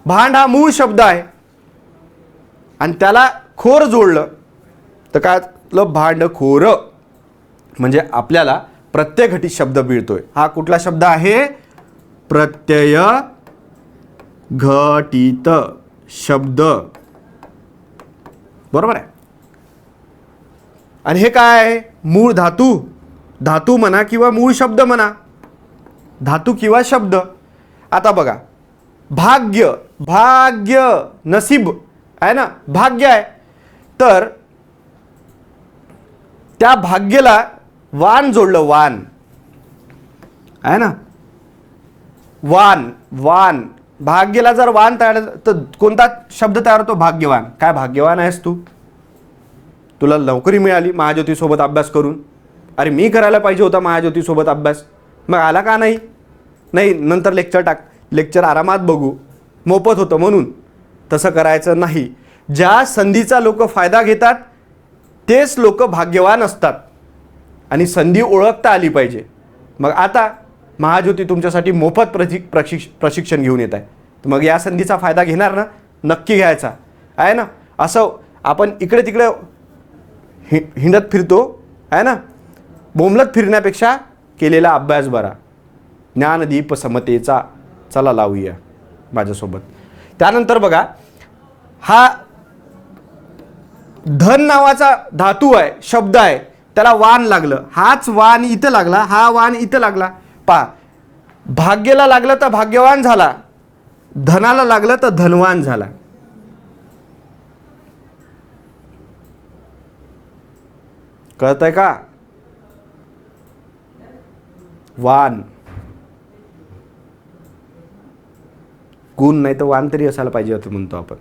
S1: भांड हा मूळ शब्द आहे आणि त्याला खोर जोडलं तर काय झालं? भांडखोर. म्हणजे आपल्याला प्रत्ययघटित शब्द मिळतोय. हा कुठला शब्द आहे? प्रत्यय घटित शब्द. बरोबर आहे. आणि हे काय आहे? मूळ धातू. धातू म्हणा किंवा मूळ शब्द म्हणा, धातू किंवा शब्द. आता बघा, भाग्य, भाग्य नसीब आहे ना, भाग्य आहे. तर त्या भाग्याला वान जोडलं, वान आहे ना, वान. वान भाग्याला जर वान तयार तर कोणता शब्द तयार होतो? भाग्यवान. काय भाग्यवान आहेस तू? तुला नोकरी मिळाली महाज्योतीसोबत अभ्यास करून. अरे मी करायला पाहिजे होता महाज्योतीसोबत अभ्यास, मग आला का नाही? नाही, नंतर लेक्चर टाक, लेक्चर आरामात बघू, मोफत होतं म्हणून. तसं करायचं नाही. ज्या संधीचा लोक फायदा घेतात तेच लोक भाग्यवान असतात. आणि संधी ओळखता आली पाहिजे. मग आता महाज्योती तुमच्यासाठी मोफत प्रशिक्षण घेऊन येत आहे, तर मग या संधीचा फायदा घेणार ना? नक्की घ्यायचा आहे ना. असं आपण इकडे तिकडे हिंडत फिरतो आहे ना, बोंबलत फिरण्यापेक्षा केलेला अभ्यास बरा. ज्ञानदीप समतेचा चला लावूया माझ्यासोबत. त्यानंतर बघा, हा धन नावाचा धातू आहे, शब्द आहे, त्याला वान लागलं. हाच वान इथं लागला, हा वान इथं लागला. पहा, भाग्याला लागलं तर भाग्यवान झाला, धनाला लागलं तर धनवान झाला. कळतंय का? वान, गुण नाही तर वान तरी असायला पाहिजे असं म्हणतो आपण.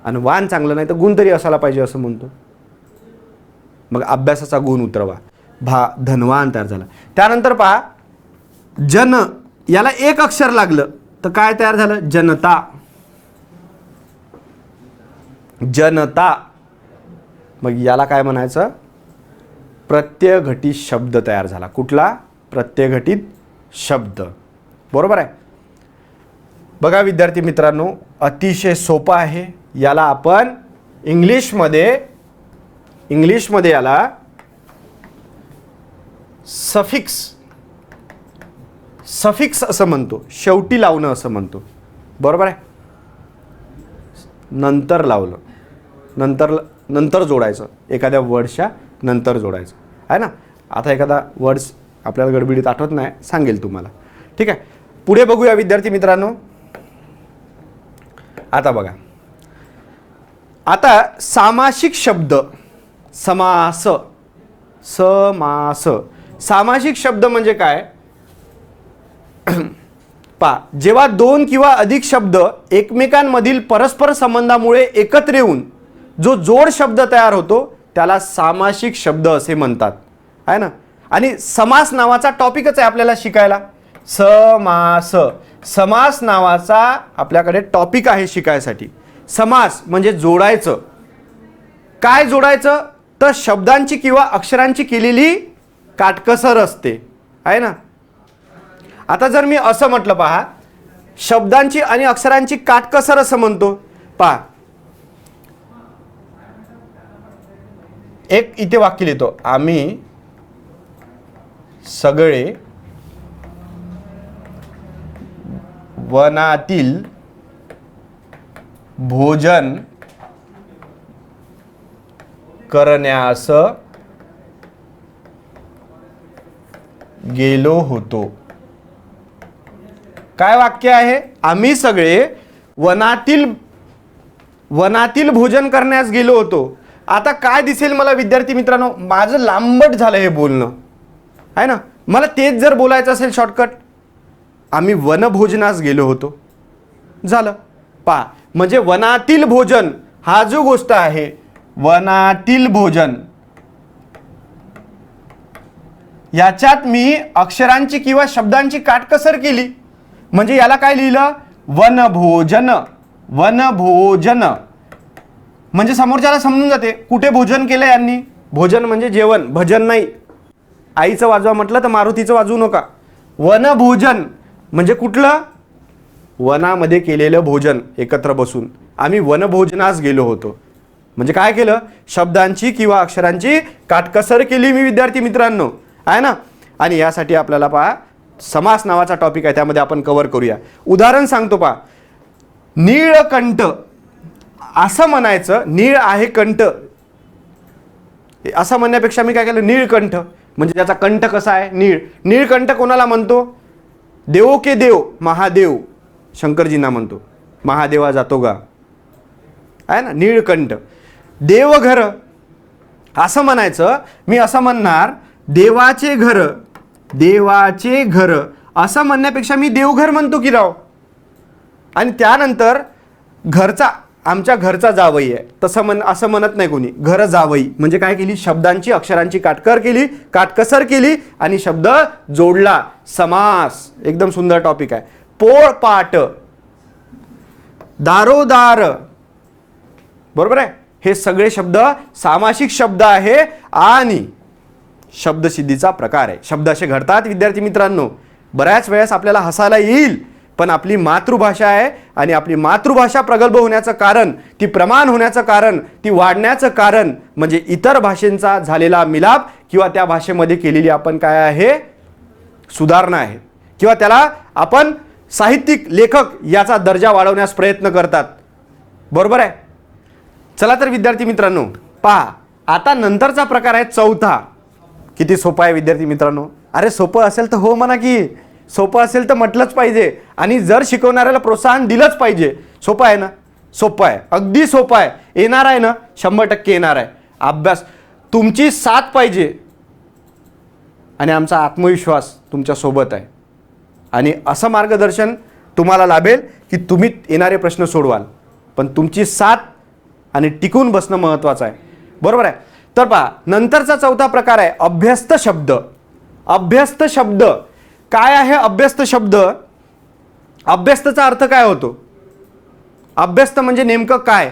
S1: आणि वान चांगलं नाही तर गुण तरी असायला पाहिजे असं म्हणतो. मग अभ्यासाचा गुण उतरवा. धनवान तयार झाला. त्यानंतर पहा, जन, याला एक अक्षर लागलं तर काय तयार झालं? जनता. जनता. मग याला काय म्हणायचं? प्रत्ययघटित शब्द तयार झाला. कुठला? प्रत्ययघटित शब्द. बरोबर आहे. बघा विद्यार्थी मित्रांनो, अतिशय सोपा आहे. याला आपण इंग्लिशमध्ये याला सफिक्स असं म्हणतो. शेवटी लावणं असं म्हणतो. बरोबर आहे. नंतर लावलं, नंतर जोडायचं, एखाद्या वर्डच्या नंतर जोडायचं आहे ना. आता एखादा वर्ड्स आपल्याला गडबडीत आठवत नाही, सांगेल तुम्हाला. ठीक आहे, पुढे बघूया विद्यार्थी मित्रांनो. आता बघा, आता सामासिक शब्द, समास. सामासिक शब्द म्हणजे काय? पहा, जेव्हा दोन किंवा अधिक शब्द एकमेकांमधील परस्पर संबंधामुळे एकत्र येऊन जो जोड शब्द तयार होतो त्याला सामासिक शब्द असे म्हणतात आहे ना. आणि समास नावाचा टॉपिकच आहे आपल्याला शिकायला. समास नावाचा आपल्याकडे टॉपिक आहे शिकायसाठी. समास म्हणजे जोडायचं. काय जोडायचं? तर शब्दांची किंवा अक्षरांची केलेली काटकसर असते आहे ना. आता जर मी असं म्हटलं, पहा, शब्दांची आणि अक्षरांची काटकसर असं म्हणतो. पहा, एक इथे वाक्य लिहितो, आम्ही सगळे वनातील भोजन करण्यास गेलो होतो. काय वाक्य आहे? आम्ही सगळे वनातील वनातील भोजन करण्यास गेलो होतो. आता काय दिसेल मला विद्यार्थी मित्रांनो, माझं लांबट झालं हे बोलणं आहे ना. मला तेच जर बोलायचं असेल शॉर्टकट, आम्ही वनभोजनास गेलो होतो, झालं. पहा, म्हणजे वनातील भोजन हा जो गोष्ट आहे, वनातील भोजन, याच्यात मी अक्षरांची किंवा शब्दांची काटकसर केली, म्हणजे याला काय लिहिलं, वनभोजन. वनभोजन म्हणजे समोरच्याला समजून जाते कुठे भोजन केलं यांनी. भोजन म्हणजे जेवण, भजन नाही. आईचं वाजवा म्हटलं तर मारुतीचं वाजवू नका. वनभोजन म्हणजे कुठलं, वनामध्ये केलेलं भोजन एकत्र बसून. आम्ही वनभोजनास गेलो होतो म्हणजे काय केलं, शब्दांची किंवा अक्षरांची काटकसर केली मी विद्यार्थी मित्रांनो, आहे ना. आणि यासाठी आपल्याला पहा समास नावाचा टॉपिक आहे, त्यामध्ये आपण कव्हर करूया. उदाहरण सांगतो पहा, नीळकंठ असं म्हणायचं, नीळ आहे कंठ असं म्हणण्यापेक्षा मी काय केलं, नीळकंठ म्हणजे त्याचा कंठ कसा आहे, नीळ. नीळकंठ कोणाला म्हणतो, देवो के देव महादेव शंकरजींना म्हणतो, महादेवा जातो गा, आहे ना, नीळकंठ. देवघर असं म्हणायचं, मी असं म्हणणार देवाचे घर, देवाचे घर असं म्हणण्यापेक्षा मी देवघर म्हणतो की राव. आणि त्यानंतर घरचा, आमच्या घरचा जावई आहे तसं असं म्हणत नाही कोणी, घर जावई म्हणजे काय केली, शब्दांची अक्षरांची काटकसर केली आणि शब्द जोडला, समास. एकदम सुंदर टॉपिक आहे. पोळपाट, दारोदार, बरोबर आहे. हे सगळे शब्द सामासिक शब्द आहे आणि शब्दसिद्धीचा प्रकार आहे. शब्द असे घडतात विद्यार्थी मित्रांनो. बऱ्याच वेळेस आपल्याला हसायला येईल, पण आपली मातृभाषा आहे आणि आपली मातृभाषा प्रगल्भ होण्याचं कारण, ती प्रमाण होण्याचं कारण, ती वाढण्याचं कारण म्हणजे इतर भाषेंचा झालेला मिलाप किंवा त्या भाषेमध्ये केलेली आपण काय आहे, सुधारणा आहे, किंवा त्याला आपण साहित्यिक लेखक याचा दर्जा वाढवण्यास प्रयत्न करतात, बरोबर आहे. चला तर विद्यार्थी मित्रांनो पहा, आता नंतरचा प्रकार आहे चौथा. किती सोपा आहे विद्यार्थी मित्रांनो. अरे सोपं असेल तर हो म्हणा की, सोपं असेल तर म्हटलंच पाहिजे आणि जर शिकवणाऱ्याला प्रोत्साहन दिलंच पाहिजे. सोपं आहे ना, सोपं आहे, अगदी सोपं आहे. येणार आहे ना, 100% येणार आहे. अभ्यास तुमची साथ पाहिजे आणि आमचा आत्मविश्वास तुमच्या सोबत आहे आणि असं मार्गदर्शन तुम्हाला लाभेल की तुम्ही येणारे प्रश्न सोडवाल, पण तुमची साथ आणि टिकून बसणं महत्त्वाचं आहे, बरोबर आहे. तर पहा, नंतरचा चौथा प्रकार आहे अभ्यस्त शब्द. अभ्यस्त शब्द काय आहे, अभ्यस्त शब्द, अभ्यस्तचा अर्थ काय होतो, अभ्यस्त म्हणजे नेमकं काय,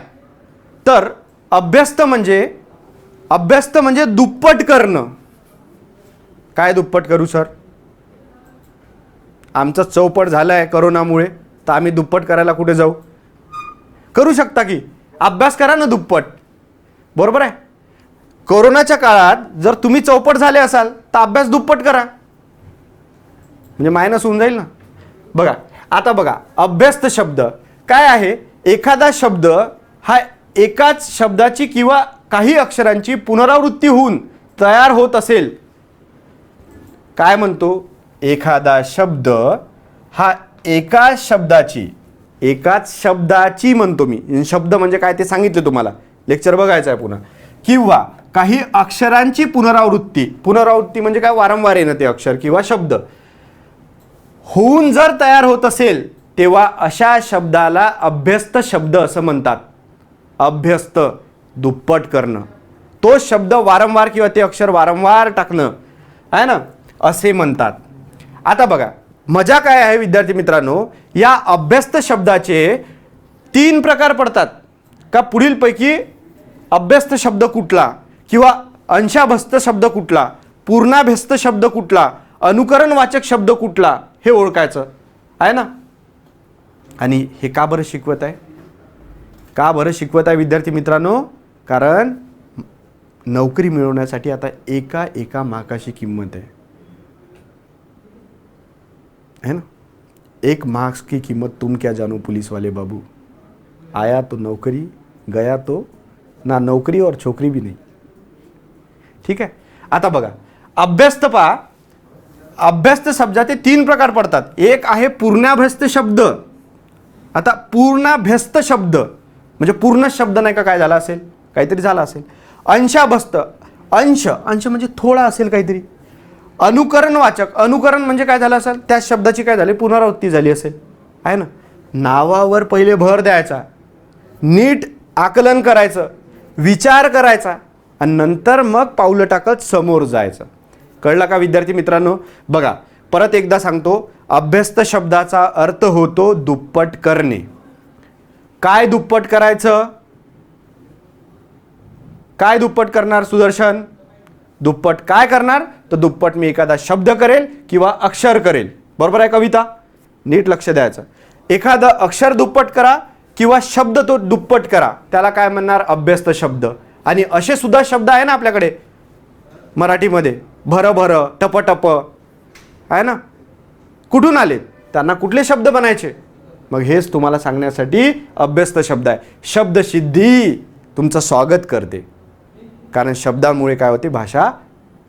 S1: तर अभ्यस्त म्हणजे दुप्पट करणं. काय दुप्पट करू सर, आमचं चौपट झालं आहे करोनामुळे, तर आम्ही दुप्पट करायला कुठे जाऊ, करू शकता की अभ्यास करा ना दुप्पट, बरोबर आहे. कोरोनाच्या काळात जर तुम्ही चौपट झाले असाल तर अभ्यास दुप्पट करा, म्हणजे मायनस होऊन जाईल ना. बघा आता बघा, अभ्यस्त शब्द काय आहे, एखादा शब्द हा एकाच शब्दाची किंवा काही अक्षरांची पुनरावृत्ती होऊन तयार होत असेल. काय म्हणतो, एखादा शब्द हा एकाच शब्दाची म्हणतो मी. शब्द म्हणजे काय ते सांगितलं तुम्हाला, लेक्चर बघायचं आहे पुन्हा. किंवा काही अक्षरांची पुनरावृत्ती म्हणजे काय, वारंवार येणं ते अक्षर किंवा शब्द होऊन जर तयार होत असेल तेव्हा अशा शब्दाला अभ्यस्त शब्द असं म्हणतात. अभ्यस्त दुप्पट करणं, तो शब्द वारंवार किंवा ते अक्षर वारंवार टाकणं आहे ना, असे म्हणतात. आता बघा मजा काय आहे विद्यार्थी मित्रांनो, या अभ्यस्त शब्दाचे 3 प्रकार पडतात का, पुढीलपैकी अभ्यस्त शब्द कुठला किंवा अंशाभ्यस्त शब्द कुठला, पूर्णाभ्यस्त शब्द कुठला, अनुकरणवाचक शब्द कुठला, हे ओळखायचं आहे ना. आणि हे का बरं शिकवत आहे विद्यार्थी मित्रांनो, कारण नोकरी मिळवण्यासाठी आता एका मार्काची किंमत है ना. 1 मार्क्स की कीमत तुम क्या जानो पुलिस वाले बाबू, आया तो नौकरी गया तो ना नौकरी और छोकरी भी नहीं. ठीक आहे. आता बघा अभ्यस्त पहा, अभ्यस्त शब्दाचे 3 प्रकार पडतात. एक आहे पूर्णाभ्यस्त शब्द. आता पूर्णाभ्यस्त शब्द म्हणजे पूर्ण शब्द नाही का काय झाला असेल, काहीतरी झाला असेल. अंशाभस्त, अंश अंश म्हणजे थोडा असेल काहीतरी. अनुकरणवाचक, अनुकरण म्हणजे काय झालं असेल, त्या शब्दाची काय झाली, पुनरावृत्ती झाली असेल, आहे ना. नावावर पहिले भर द्यायचा, नीट आकलन करायचं, विचार करायचा आणि नंतर मग पावलं टाकत समोर जायचं. कळलं का विद्यार्थी मित्रांनो? बघा परत एकदा सांगतो, अभ्यस्त शब्दाचा अर्थ होतो दुप्पट करणे. काय दुप्पट करायचं? काय दुप्पट करणार सुदर्शन? दुप्पट काय करणार? तर दुप्पट मी एखादा शब्द करेल किंवा अक्षर करेल. बरोबर आहे कविता? नीट लक्ष द्यायचं. एखादं अक्षर दुप्पट करा किंवा शब्द तो दुप्पट करा, त्याला काय म्हणणार? अभ्यस्त शब्द. आणि असे सुद्धा शब्द आहे ना आपल्याकडे मराठीमध्ये, भर भर, टप टप, आहे ना. कुठून आले? त्यांना कुठले शब्द बनायचे? मग हेच तुम्हाला सांगण्यासाठी अभ्यस्त शब्द आहे. शब्दसिद्धी तुमचं स्वागत करते, कारण शब्दांमुळे काय होते, भाषा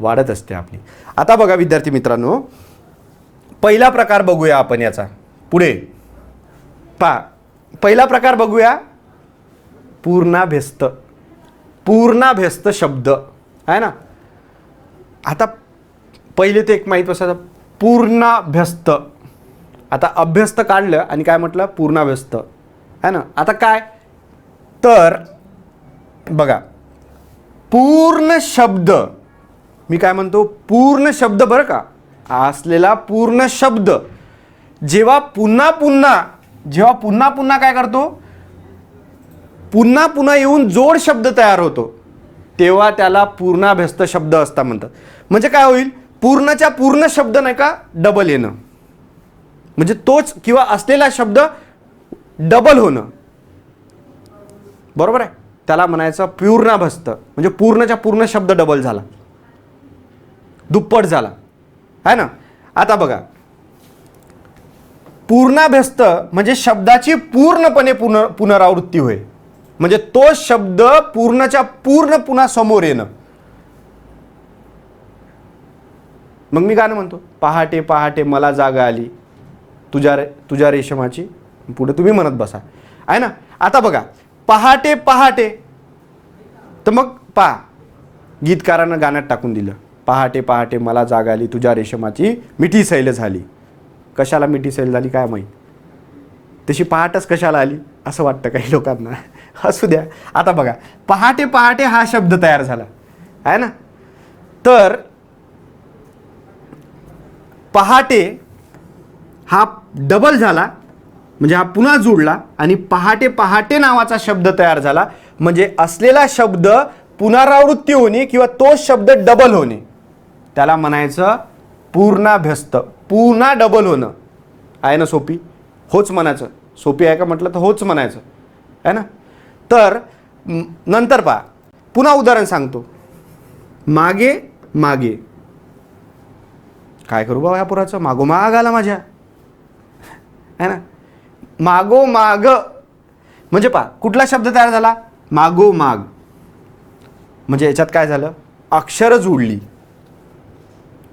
S1: वाढत असते आपली. आता बघा विद्यार्थी मित्रांनो, पहिला प्रकार बघूया आपण याचा. पुढे पहा, पहिला प्रकार बघूया, पूर्णाभ्यस्त. पूर्णाभ्यस्त शब्द आहे ना. आता पहिले ते एक माहीत बसायचं, पूर्णाभ्यस्त. आता अभ्यस्त काढलं आणि काय म्हटलं? पूर्णाभ्यस्त, आहे ना. आता काय तर बघा, पूर्ण शब्द, मी काय म्हणतो, पूर्ण शब्द बरं का, असलेला पूर्ण शब्द जेव्हा पुन्हा पुन्हा काय करतो, पुन्हा पुन्हा येऊन जोड शब्द तयार होतो, तेव्हा त्याला पूर्णाभ्यस्त शब्द असता म्हणतात. म्हणजे काय होईल, पूर्णच्या पूर्ण शब्द नाही का डबल येणं, म्हणजे तोच किंवा असलेला शब्द डबल होणं. बरोबर आहे, त्याला म्हणायचं पूर्णाभ्यस्त. म्हणजे पूर्णच्या पूर्ण शब्द डबल झाला, दुप्पट झाला, आहे ना. आता बघा, पूर्णाभ्यस्त म्हणजे शब्दाची पूर्णपणे पुनरावृत्ती होय, म्हणजे तो शब्द पूर्णच्या पूर्ण पुन्हा समोर येणं. मग मी गाणं म्हणतो, पहाटे पहाटे मला जागा आली, तुझ्या रेशमाची, पुढे तुम्ही म्हणत बसा, आहे ना. आता बघा, पहाटे पहाटे, तर मग पहा, गीतकारानं गाण्यात टाकून दिलं, पहाटे पहाटे मला जाग आली, तुझ्या रेशमाची मिठी सैल झाली. कशाला मिठी सैल झाली काय माहीत, तशी पहाटच कशाला आली असं वाटतं काही लोकांना. असू द्या. आता बघा, पहाटे पहाटे हा शब्द तयार झाला, आहे ना. तर पहाटे हा डबल झाला, म्हणजे हा पुन्हा जोडला आणि पहाटे पहाटे नावाचा शब्द तयार झाला. म्हणजे असलेला शब्द पुनरावृत्ती होणे किंवा तो शब्द डबल होणे, त्याला म्हणायचं पूर्णाभ्यस्त. पुन्हा डबल होणं, आहे ना सोपी, होच म्हणायचं. सोपी आहे का म्हटलं तर होच म्हणायचं, आहे ना. तर नंतर पहा, पुन्हा उदाहरण सांगतो, मागे मागे. काय करू बाबा या पुराचं, मागोमाग आला माझ्या, है ना. मागोमाग म्हणजे पहा, कुठला शब्द तयार झाला? मागोमाग. म्हणजे याच्यात काय झालं, अक्षर जोडली,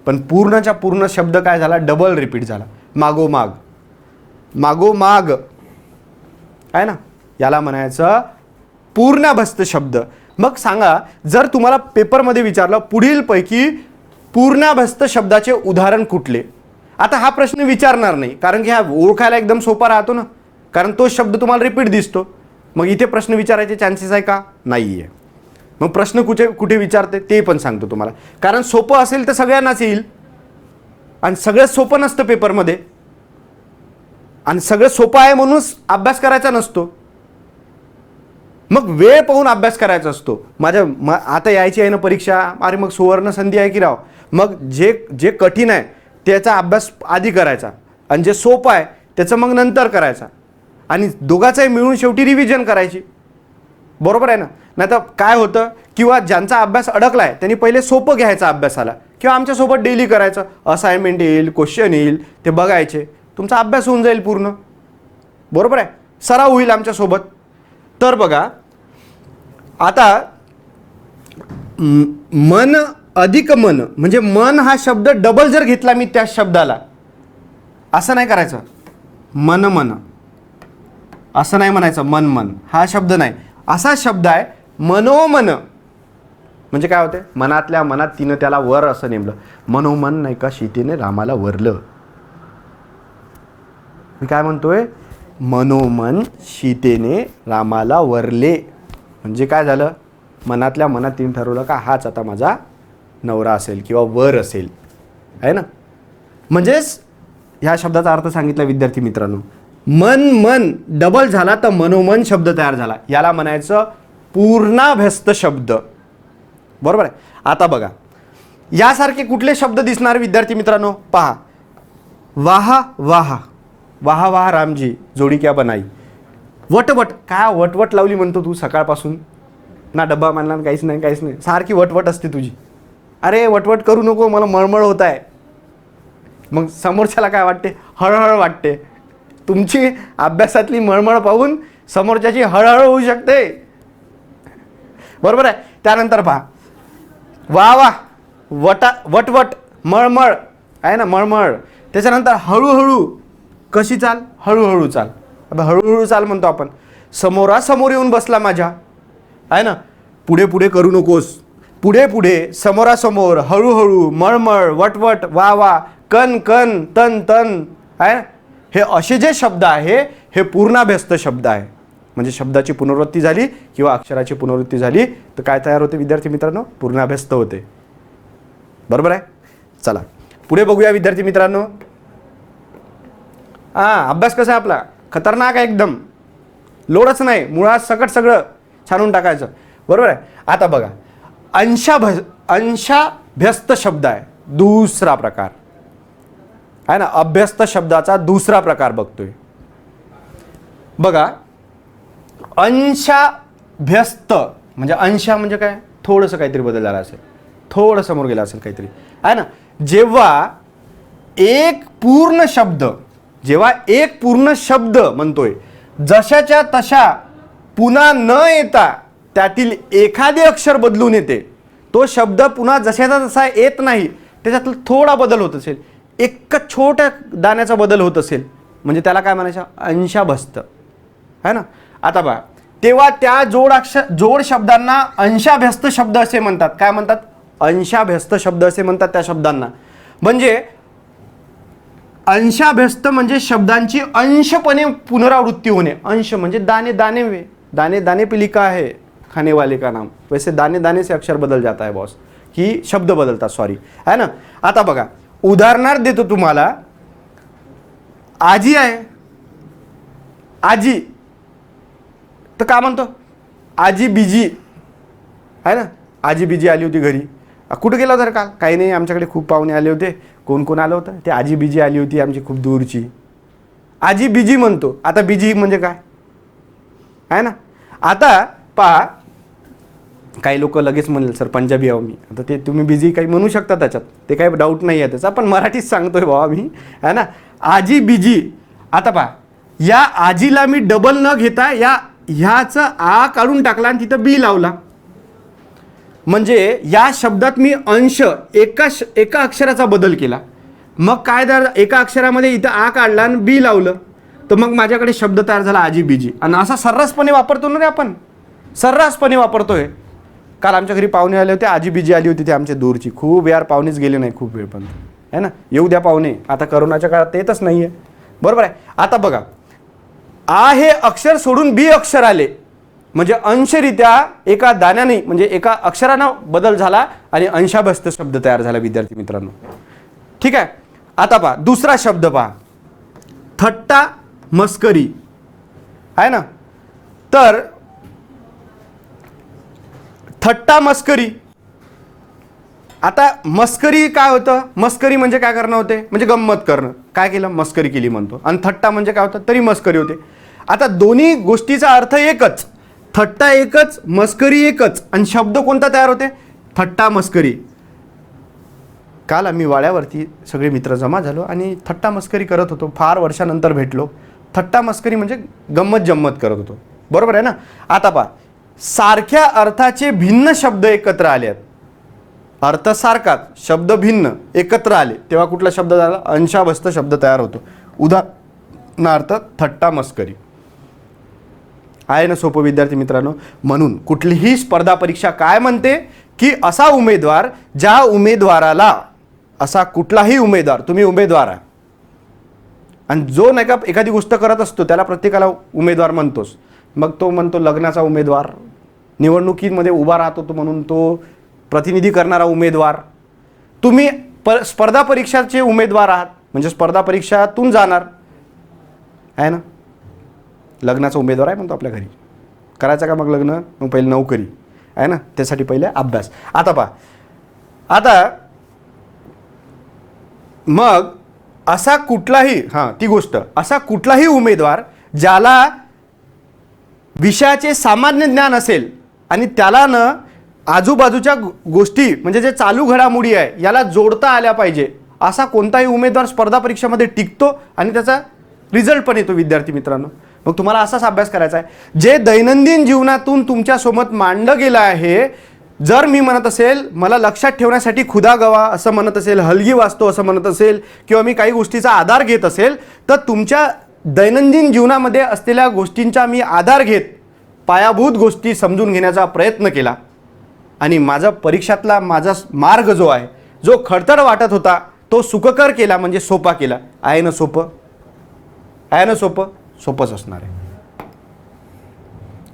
S1: पण पूर्णच्या पूर्ण शब्द काय झाला, डबल रिपीट झाला. मागोमाग, मागोमाग, आहे ना. याला म्हणायचं पूर्णाभ्यस्त शब्द. मग सांगा, जर तुम्हाला पेपरमध्ये विचारलं पुढीलपैकी पूर्णाभ्यस्त शब्दाचे उदाहरण कुठले, आता हा प्रश्न विचारणार नाही, कारण की हा ओळखायला एकदम सोपा राहतो ना, कारण तो शब्द तुम्हाला रिपीट दिसतो. मग इथे प्रश्न विचारायचे चान्सेस आहे का? नाही आहे. मग प्रश्न कुठे विचारते ते पण सांगतो तुम्हाला, कारण सोपं असेल तर सगळ्यांनाच येईल, आणि सगळं सोपं नसतं पेपरमध्ये, आणि सगळं सोपं आहे म्हणूनच अभ्यास करायचा नसतो. मग वेळ पाहून अभ्यास करायचा असतो. आता यायची आहे ना परीक्षा, अरे मग सुवर्ण संधी आहे की राव, मग जे कठीण आहे त्याचा अभ्यास आधी करायचा, आणि जे सोपं आहे त्याचं मग नंतर करायचा, आणि दोघांचाही मिळून शेवटी रिव्हिजन करायची. बरोबर आहे ना. नाही तर काय होतं, किंवा ज्यांचा अभ्यास अडकला आहे त्यांनी पहिले सोपं घ्यायचं अभ्यासाला, किंवा आमच्यासोबत डेली करायचं, असाइनमेंट येईल, क्वेश्चन येईल, ते बघायचे, तुमचा अभ्यास होऊन जाईल पूर्ण. बरोबर आहे, सराव होईल आमच्यासोबत. तर बघा, आता मन अधिक मन, म्हणजे मन हा शब्द डबल जर घेतला मी त्या शब्दाला, असं नाही करायचं, मन मन, असं नाही म्हणायचं मन मन, हा शब्द नाही, असा शब्द आहे मनोमन. म्हणजे काय होते, मनातल्या मनात तिनं त्याला वर असं नेमलं. मनोमन नाही का सीतेने रामाला वरलं. मी काय म्हणतोय, मनोमन सीतेने रामाला वरले. म्हणजे काय झालं, मनातल्या मनात तिने ठरवलं का हाच आता माझा नवरा असेल किंवा वर असेल, आहे ना. म्हणजेच ह्या शब्दाचा अर्थ सांगितला विद्यार्थी मित्रांनो. मन मन डबल झाला तर मनोमन शब्द तयार झाला. याला म्हणायचं पूर्णाभ्यस्त शब्द. बरोबर आहे. आता बघा, यासारखे कुठले शब्द दिसणार विद्यार्थी मित्रांनो, पहा. वाहा वाहा, वाहा वाहा रामजी जोडी क्या बनाई. वटवट, काय वटवट लावली म्हणतो तू सकाळपासून, ना डब्बा मानला काहीच नाही काहीच नाही, सारखी वटवट असते तुझी. अरे वटवट करू नको, मला मळमळ होत आहे. मग समोरच्याला काय वाटते, हळहळ वाटते. तुमची अभ्यासातली मळमळ पाहून समोरच्याची हळहळ होऊ शकते. बरोबर आहे. त्यानंतर पहा, वा वा, वटा वटवट, मळमळ आहे ना, मळमळ. त्याच्यानंतर हळूहळू, कशी चाल, हळूहळू चाल. आता हळूहळू चाल म्हणतो आपण. समोरासमोर येऊन बसला माझ्या, आहे ना. पुढे पुढे करू नकोस, पुढे पुढे, समोरासमोर, हळूहळू, मळमळ, वटवट, वा वा, कन कन, तन तन, आहे. हे असे जे शब्द आहे हे पूर्णाभ्यस्त शब्द आहे. म्हणजे शब्दाची पुनरावृत्ती झाली किंवा अक्षराची पुनरावृत्ती झाली तर काय तयार होते विद्यार्थी मित्रांनो, पूर्णाभ्यस्त होते. बरोबर आहे. चला पुढे बघूया विद्यार्थी मित्रांनो. अभ्यास कसा आहे आपला, खतरनाक आहे एकदम, लोडच नाही, मुळात सकट सगळं छानून टाकायचं. बरोबर आहे. आता बघा, अंशाभ्यस्त शब्द आहे दुसरा प्रकार, आहे ना. अभ्यस्त शब्दाचा दुसरा प्रकार बघतोय. बघा, अंशाभ्यस्त म्हणजे अंशा म्हणजे काय, थोडंसं काहीतरी बदल झाला असेल, थोडं समोर गेला असेल काहीतरी, आहे ना. जेव्हा एक पूर्ण शब्द म्हणतोय, जशाच्या तशा पुन्हा न येता त्यातील एखादे अक्षर बदलून येते, तो शब्द पुन्हा जशाचा तसा येत नाही, त्याच्यातला थोडा बदल होत असेल, एक छोट्या दाण्याचा बदल होत असेल, म्हणजे त्याला काय म्हणायचं, अंशाभ्यस्त, आहे ना. आता बघा, तेव्हा त्या जोड शब्दांना अंशाभ्यस्त शब्द असे म्हणतात. काय म्हणतात, अंशाभ्यस्त शब्द असे म्हणतात त्या शब्दांना. म्हणजे अंशाभ्यस्त म्हणजे शब्दांची अंशपणे पुनरावृत्ती होणे. अंश म्हणजे दाने दाने वे, दाने दाने पे लिखा है खाने वाले का नाम, वैसे दाने दाने से अक्षर बदल जाता है बॉस, की शब्द बदलतात, सॉरी, आहे ना. आता बघा, उदाहरणार्थ देतो तुम्हाला. आजी आहे, आजी, तर का म्हणतो आजी बिजी, आहे ना. आजी बिजी आली होती घरी. कुठं गेला होता काल, काही नाही, आमच्याकडे खूप पाहुणे आले होते. कोण कोण आलं होतं, ते आजी बिजी आली होती आमची खूप दूरची. आजी बिजी म्हणतो. आता बिजी म्हणजे काय, आहे ना. आता पहा, काही लोक लगेच म्हणेल सर पंजाबी आहो मी, आता ते तुम्ही बिझी काही म्हणू शकता त्याच्यात, ते काही डाऊट नाही आहे त्याचा, पण मराठीत सांगतोय बाबा मी, आहे ना. आजी बिजी. आता पहा, या आजीला मी डबल न घेता ह्याचं आ काढून टाकला आणि तिथं बी लावला. म्हणजे या शब्दात मी अंश एका अक्षराचा बदल केला. मग काय झालं, एका अक्षरामध्ये इथं आ काढला आणि बी लावलं, तर मग माझ्याकडे शब्द तयार झाला आजी बिजी. आणि असा सर्रासपणे वापरतो ना रे आपण, सर्रासपणे वापरतोय. काल आमच्या घरी पाहुणे आले होते, आजी बिजी आली होती, ते आमच्या दूरची. खूप यार पाहुणेच गेले नाही खूप वेळ, पण आहे ना, येऊ द्या पाहुणे, आता करोनाच्या काळात येतच नाही आहे. बरोबर आहे. आता बघा, आ हे अक्षर सोडून बी अक्षर आले, म्हणजे अंशरित्या एका दाण्याने म्हणजे एका अक्षरानं बदल झाला आणि अंशाभ्यस्त शब्द तयार झाला विद्यार्थी मित्रांनो. ठीक आहे. आता पहा, दुसरा शब्द पहा, थट्टा मस्करी, आहे ना. तर थट्टा मस्करी. आता मस्करी काय होतं, मस्करी म्हणजे काय करणं होते, म्हणजे गंमत करणं. काय केलं, मस्करी केली म्हणतो. आणि थट्टा म्हणजे काय होतं, तरी मस्करी होते. आता दोन्ही गोष्टीचा अर्थ एकच, थट्टा एकच, मस्करी एकच, आणि शब्द कोणता तयार होते, थट्टा मस्करी. काल आम्ही वाड्यावरती सगळे मित्र जमा झालो आणि थट्टा मस्करी करत होतो. फार वर्षानंतर भेटलो. थट्टा मस्करी म्हणजे गंमत जम्मत करत होतो. बरोबर आहे ना. आता पहा, सारख्या अर्थाचे भिन्न शब्द एकत्र आले आहेत, अर्थ सारखाच शब्द भिन्न एकत्र आले, तेव्हा कुठला शब्द झाला, अंशाभ्यस्त शब्द तयार होतो. उदाहरणार्थ थट्टा मस्करी. आहे ना सोपं विद्यार्थी मित्रांनो. म्हणून कुठलीही स्पर्धा परीक्षा काय म्हणते की असा उमेदवार, ज्या उमेदवाराला, असा कुठलाही उमेदवार, तुम्ही उमेदवार आहे आणि जो नाही का एखादी गोष्ट करत असतो त्याला प्रत्येकाला उमेदवार म्हणतोस. मग तो म्हणतो लग्नाचा उमेदवार, निवडणुकीमध्ये उभा राहतो तो म्हणून तो प्रतिनिधी करणारा उमेदवार. तुम्ही स्पर्धा परीक्षाचे उमेदवार आहात म्हणजे स्पर्धा परीक्षातून जाणार आहे ना. लग्नाचा उमेदवार आहे म्हणतो आपल्या घरी, करायचं का मग लग्न, मग पहिले नोकरी आहे ना, त्यासाठी पहिले अभ्यास. आता पहा, आता मग असा कुठलाही, ती गोष्ट, असा कुठलाही उमेदवार ज्याला विषयाचे सामान्य ज्ञान असेल आणि त्याला न आजूबाजूच्या गोष्टी म्हणजे जे चालू घडामोडी आहे याला जोडता आल्या पाहिजे, असा कोणताही उमेदवार स्पर्धा परीक्षेमध्ये टिकतो आणि त्याचा रिझल्ट पण येतो विद्यार्थी मित्रांनो. मग तुम्हाला असाच अभ्यास करायचा आहे जे दैनंदिन जीवनातून तुमच्यासोबत मांडलं गेलं आहे. जर मी म्हणत असेल मला लक्षात ठेवण्यासाठी खुदा गवा असं म्हणत असेल, हलगी वाचतो असं म्हणत असेल, किंवा मी काही गोष्टीचा आधार घेत असेल, तर तुमच्या दैनंदिन जीवनामध्ये असलेल्या गोष्टींचा मी आधार घेत पायाभूत गोष्टी समजून घेण्याचा प्रयत्न केला आणि माझा परीक्षातला माझा मार्ग जो आहे, जो खडतर वाटत होता तो सुखकर केला, म्हणजे सोपा केला. आहे ना सोपं, आहे ना सोपं, सोपंच असणार आहे.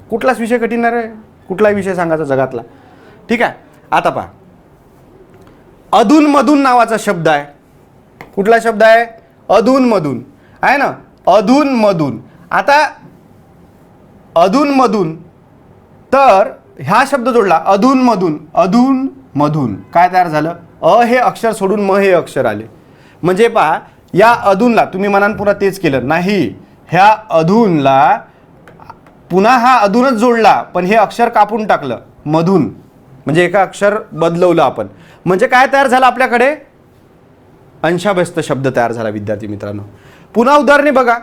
S1: कुठलाच विषय कठीण आहे, कुठलाही विषय सांगायचा जगातला. ठीक आहे. आता पहा, अधूनमधून नावाचा शब्द आहे. कुठला शब्द आहे? अधूनमधून आहे ना, अधूनमधून. आता अधूनमधून, तर ह्या शब्द जोडला अधूनमधून, अधूनमधून काय तयार झालं? अ हे अक्षर सोडून म हे अक्षर आले. म्हणजे पहा, या अधूनला तुम्ही म्हणाल पुन्हा तेच केलं नाही, ह्या अधूनला पुन्हा हा अधूनच जोडला पण हे अक्षर कापून टाकलं, मधून, म्हणजे एका अक्षर बदलवलं आपण. म्हणजे काय तयार झालं आपल्याकडे? अंशाभ्यस्त शब्द तयार झाला विद्यार्थी मित्रांनो. पुन्हा उदाहरणे बघा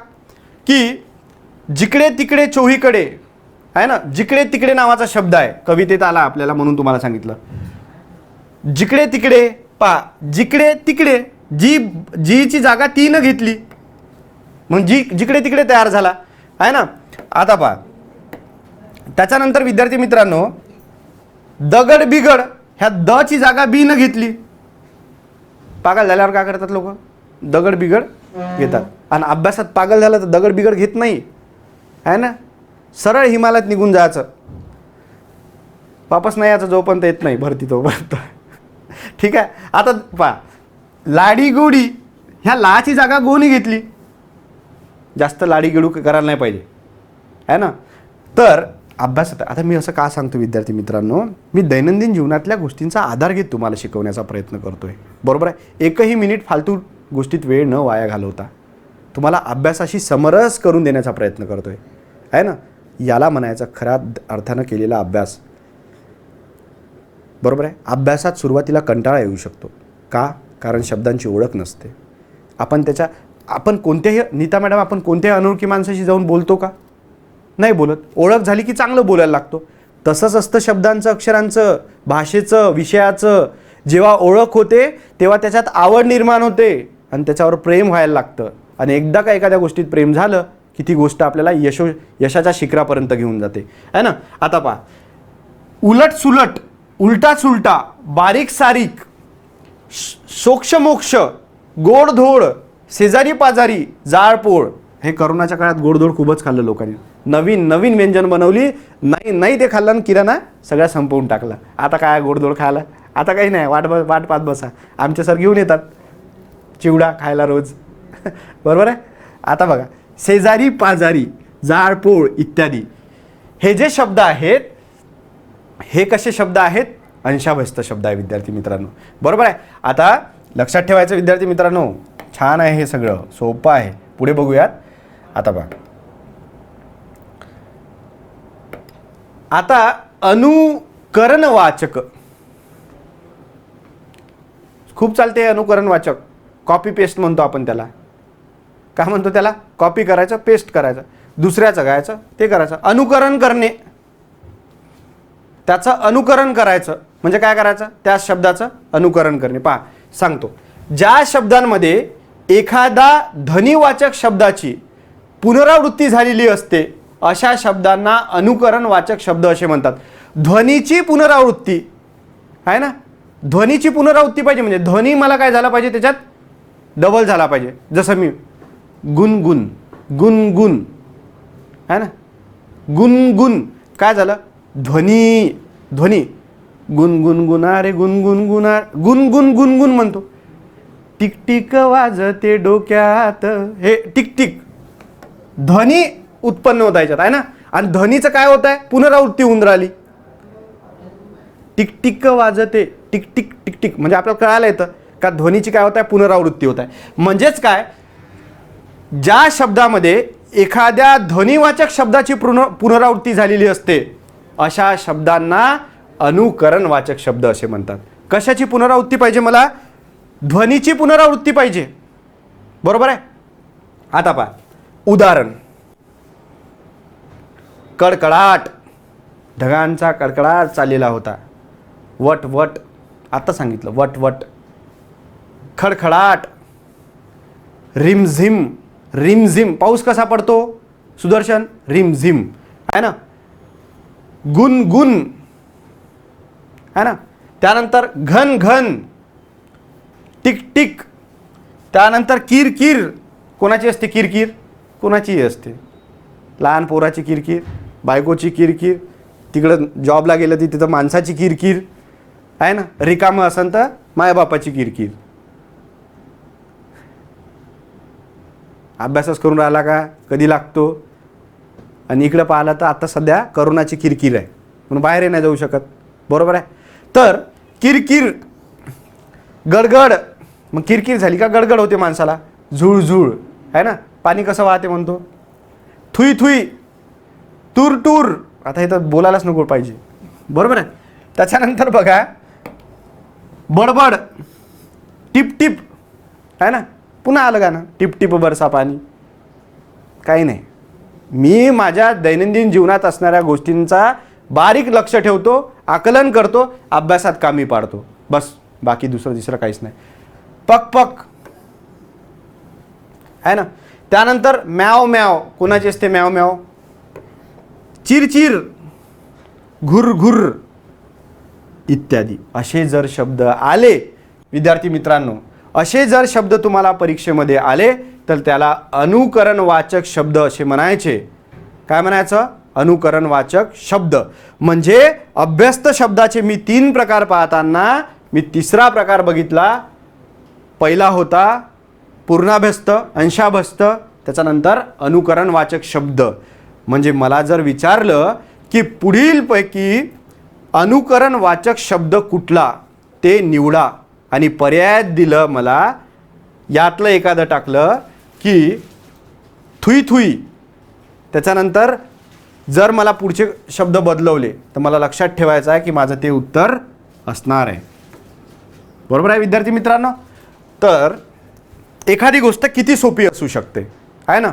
S1: की जिकडे तिकडे चोहीकडे आहे ना, जिकडे तिकडे नावाचा शब्द आहे, कवितेत आला आपल्याला म्हणून तुम्हाला सांगितलं. जिकडे तिकडे पहा, जिकडे तिकडे, जीची जागा ती न घेतली मग जिकडे तिकडे तयार झाला आहे ना. आता पहा, त्याच्यानंतर विद्यार्थी मित्रांनो, दगड बिगड, ह्या द ची जागा बी न घेतली. पागल झाल्यावर काय करतात लोक? दगड बिगड घेतात. आणि अभ्यासात पागल झालं तर दगड बिगड घेत नाही आहे ना, सरळ हिमालयात निघून जायचं, वापस नाही यायचं जोपर्यंत येत नाही भरती तोपर्यंत. ठीक आहे. आता पहा, लाडी गोडी, ह्या लाची जागा गोनी घेतली. जास्त लाडी गिडू करायला नाही पाहिजे आहे ना. तर अभ्यासात आता मी असं का सांगतो विद्यार्थी मित्रांनो, मी दैनंदिन जीवनातल्या गोष्टींचा आधार घेत तुम्हाला शिकवण्याचा प्रयत्न करतोय, बरोबर आहे. एकही मिनिट फालतू गोष्टीत वेळ न वाया घालवता तुम्हाला अभ्यासाशी समरस करून देण्याचा प्रयत्न करतोय आहे ना. याला म्हणायचा खऱ्या अर्थानं केलेला अभ्यास, बरोबर आहे. अभ्यासात सुरुवातीला कंटाळा येऊ शकतो. का? कारण शब्दांची ओळख नसते. आपण कोणत्याही, नीता मॅडम, आपण कोणत्याही अनोळखी माणसाशी जाऊन बोलतो का? नाही बोलत. ओळख झाली की चांगलं बोलायला लागतो. तसंच असतं शब्दांचं, अक्षरांचं, भाषेचं, विषयाचं. जेव्हा ओळख होते तेव्हा त्याच्यात आवड निर्माण होते आणि त्याच्यावर प्रेम व्हायला लागतं. आणि एकदा का एखाद्या गोष्टीत प्रेम झालं की ती गोष्ट आपल्याला यशाच्या शिखरापर्यंत घेऊन जाते आहे ना. आता पहा, उलट सुलट, उलटा सुलटा, बारीक सारीक, सोक्ष मोक्ष, गोडधोड, शेजारी पाजारी, जाळपोळ. हे करोनाच्या काळात गोडधोड खूपच खाल्लं लोकांनी. नवीन नवीन व्यंजन बनवली, नाही ते खाल्लं आणि किराणा सगळ्या संपवून टाकला. आता काय गोडधोड खायला? आता काही नाही, वाट पाहत बसा. आमचे सर घेऊन येतात चिवडा खायला रोज. बरोबर आहे. आता बघा, शेजारी पाजारी, जाळपोळ इत्यादी हे जे शब्द आहेत, हे कसे शब्द आहेत? अंशाभ्यस्त शब्द आहे विद्यार्थी मित्रांनो, बरोबर आहे. आता लक्षात ठेवायचं विद्यार्थी मित्रांनो, छान आहे हे सगळं, सोपं आहे. पुढे बघूयात. आता बघा, आता अनुकरणवाचक खूप चालते. अनुकरणवाचक कॉपी पेस्ट म्हणतो आपण त्याला. काय म्हणतो त्याला? कॉपी करायचं, पेस्ट करायचं, दुसऱ्याचं घ्यायचं, ते करायचं. अनुकरण करणे, त्याचं अनुकरण करायचं म्हणजे काय करायचं? त्या शब्दाचं अनुकरण करणे. पहा सांगतो, ज्या शब्दांमध्ये एखादा ध्वनिवाचक शब्दाची पुनरावृत्ती झालेली असते अशा शब्दांना अनुकरणवाचक शब्द असे म्हणतात. ध्वनीची पुनरावृत्ती आहे ना, ध्वनीची पुनरावृत्ती पाहिजे म्हणजे ध्वनी मला काय झाला पाहिजे त्याच्यात डबल झाला पाहिजे. जसं मी गुनगुन गुनगुन आहे ना, गुनगुन काय झालं ध्वनी ध्वनी गुनगुनगुना रे गुनगुनगुना गुनगुन गुनगुन म्हणतो. टिकटिक वाजते डोक्यात हे टिकटिक ध्वनी उत्पन्न होत याच्यात आहे ना. आणि ध्वनीचं काय होत आहे पुनरावृत्ती होऊन राहिली. टिकटिक वाजते टिकटिक टिकटिक म्हणजे आपल्याला कळायला येतं का ध्वनीची काय होत आहे पुनरावृत्ती होत आहे. म्हणजेच काय ज्या शब्दामध्ये एखाद्या ध्वनिवाचक शब्दाची पुनरावृत्ती झालेली असते अशा शब्दांना अनुकरणवाचक शब्द असे म्हणतात. कशाची पुनरावृत्ती पाहिजे मला ध्वनीची पुनरावृत्ती पाहिजे. बरोबर आहे. आता पहा उदाहरण कडकडाट ढगांचा कडकडाट चाललेला होता. वट वट आता सांगितलं वट वट. खडखडाट रिमझिम रिमझिम पाऊस कसा पडतो सुदर्शन रिमझिम आहे ना. गुनगुन है ना. त्यानंतर घन घन टिक त्यानंतर किरकिर कोणाची असते किरकिर कोणाचीही असते. लहान पोराची किरकिर बायकोची किरकिर तिकडं जॉबला गेलं ती तिथं माणसाची किरकिर आहे ना. रिकामं असन तर मायबापाची किरकिर. अभ्यासच करून राहिला का कधी लागतो आणि इकडं पाहिलं तर आता सध्या करोनाची किरकिर आहे म्हणून बाहेरही नाही जाऊ शकत. बरोबर आहे. तर किरकिर गडगड मग किरकिर झाली का गडगड होते माणसाला. झुळझुळ आहे ना. पाणी कसं वाहते म्हणतो थुई थुई टूर टूर आता हे तर बोलायलाच नको पाहिजे. बरोबर आहे. त्याच्यानंतर बघा बडबड टिप टिप आहे ना. पुन्हा आलं गाणं टिप टिप बरसा पाणी. काही नाही मी माझ्या दैनंदिन जीवनात असणाऱ्या गोष्टींचा बारीक लक्ष ठेवतो आकलन करतो अभ्यासात कामी पाडतो बस. बाकी दुसरं तिसरं काहीच नाही. पक पक आहे ना. त्यानंतर म्याव म्याव कोणाची असते म्याव म्याव. चिरचिर घुर घुर इत्यादी. असे जर शब्द आले विद्यार्थी मित्रांनो असे जर शब्द तुम्हाला परीक्षेमध्ये आले तर त्याला अनुकरणवाचक शब्द असे म्हणायचे. काय म्हणायचं अनुकरणवाचक शब्द. म्हणजे अभ्यस्त शब्दाचे मी 3 प्रकार पाहताना मी तिसरा प्रकार बघितला. पहिला होता पूर्णाभ्यस्त अंशाभ्यस्त त्याच्यानंतर अनुकरणवाचक शब्द. म्हणजे मला जर विचारलं की पुढीलपैकी अनुकरणवाचक शब्द कुठला ते निवडा आणि पर्यायात दिलं मला यातलं एखादं टाकलं की थुई थुई त्याच्यानंतर जर मला पुढचे शब्द बदलवले तर मला लक्षात ठेवायचं आहे की माझं ते उत्तर असणार आहे. बरोबर आहे विद्यार्थी मित्रांनो. तर एखादी गोष्ट किती सोपी असू शकते आहे ना.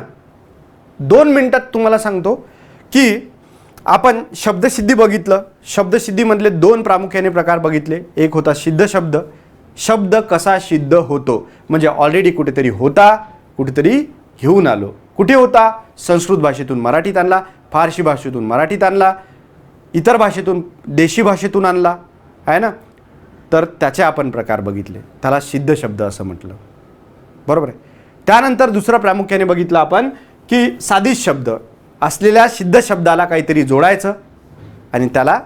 S1: 2 मिनिटात तुम्हाला सांगतो की आपण शब्दसिद्धी बघितलं. शब्दसिद्धीमधले 2 प्रामुख्याने प्रकार बघितले. एक होता सिद्ध शब्द. शब्द कसा सिद्ध होतो म्हणजे ऑलरेडी कुठेतरी होता कुठेतरी घेऊन आलो. कुठे होता संस्कृत भाषेतून मराठीत आणला फारसी भाषेतून मराठीत आणला इतर भाषेतून देशी भाषेतून आणला आहे ना. तर त्याचे आपण प्रकार बघितले त्याला सिद्ध शब्द असं म्हटलं. बरोबर आहे. त्यानंतर दुसरं प्रामुख्याने बघितलं आपण की साधित शब्द असलेल्या सिद्ध शब्दाला काहीतरी जोडायचं आणि त्याला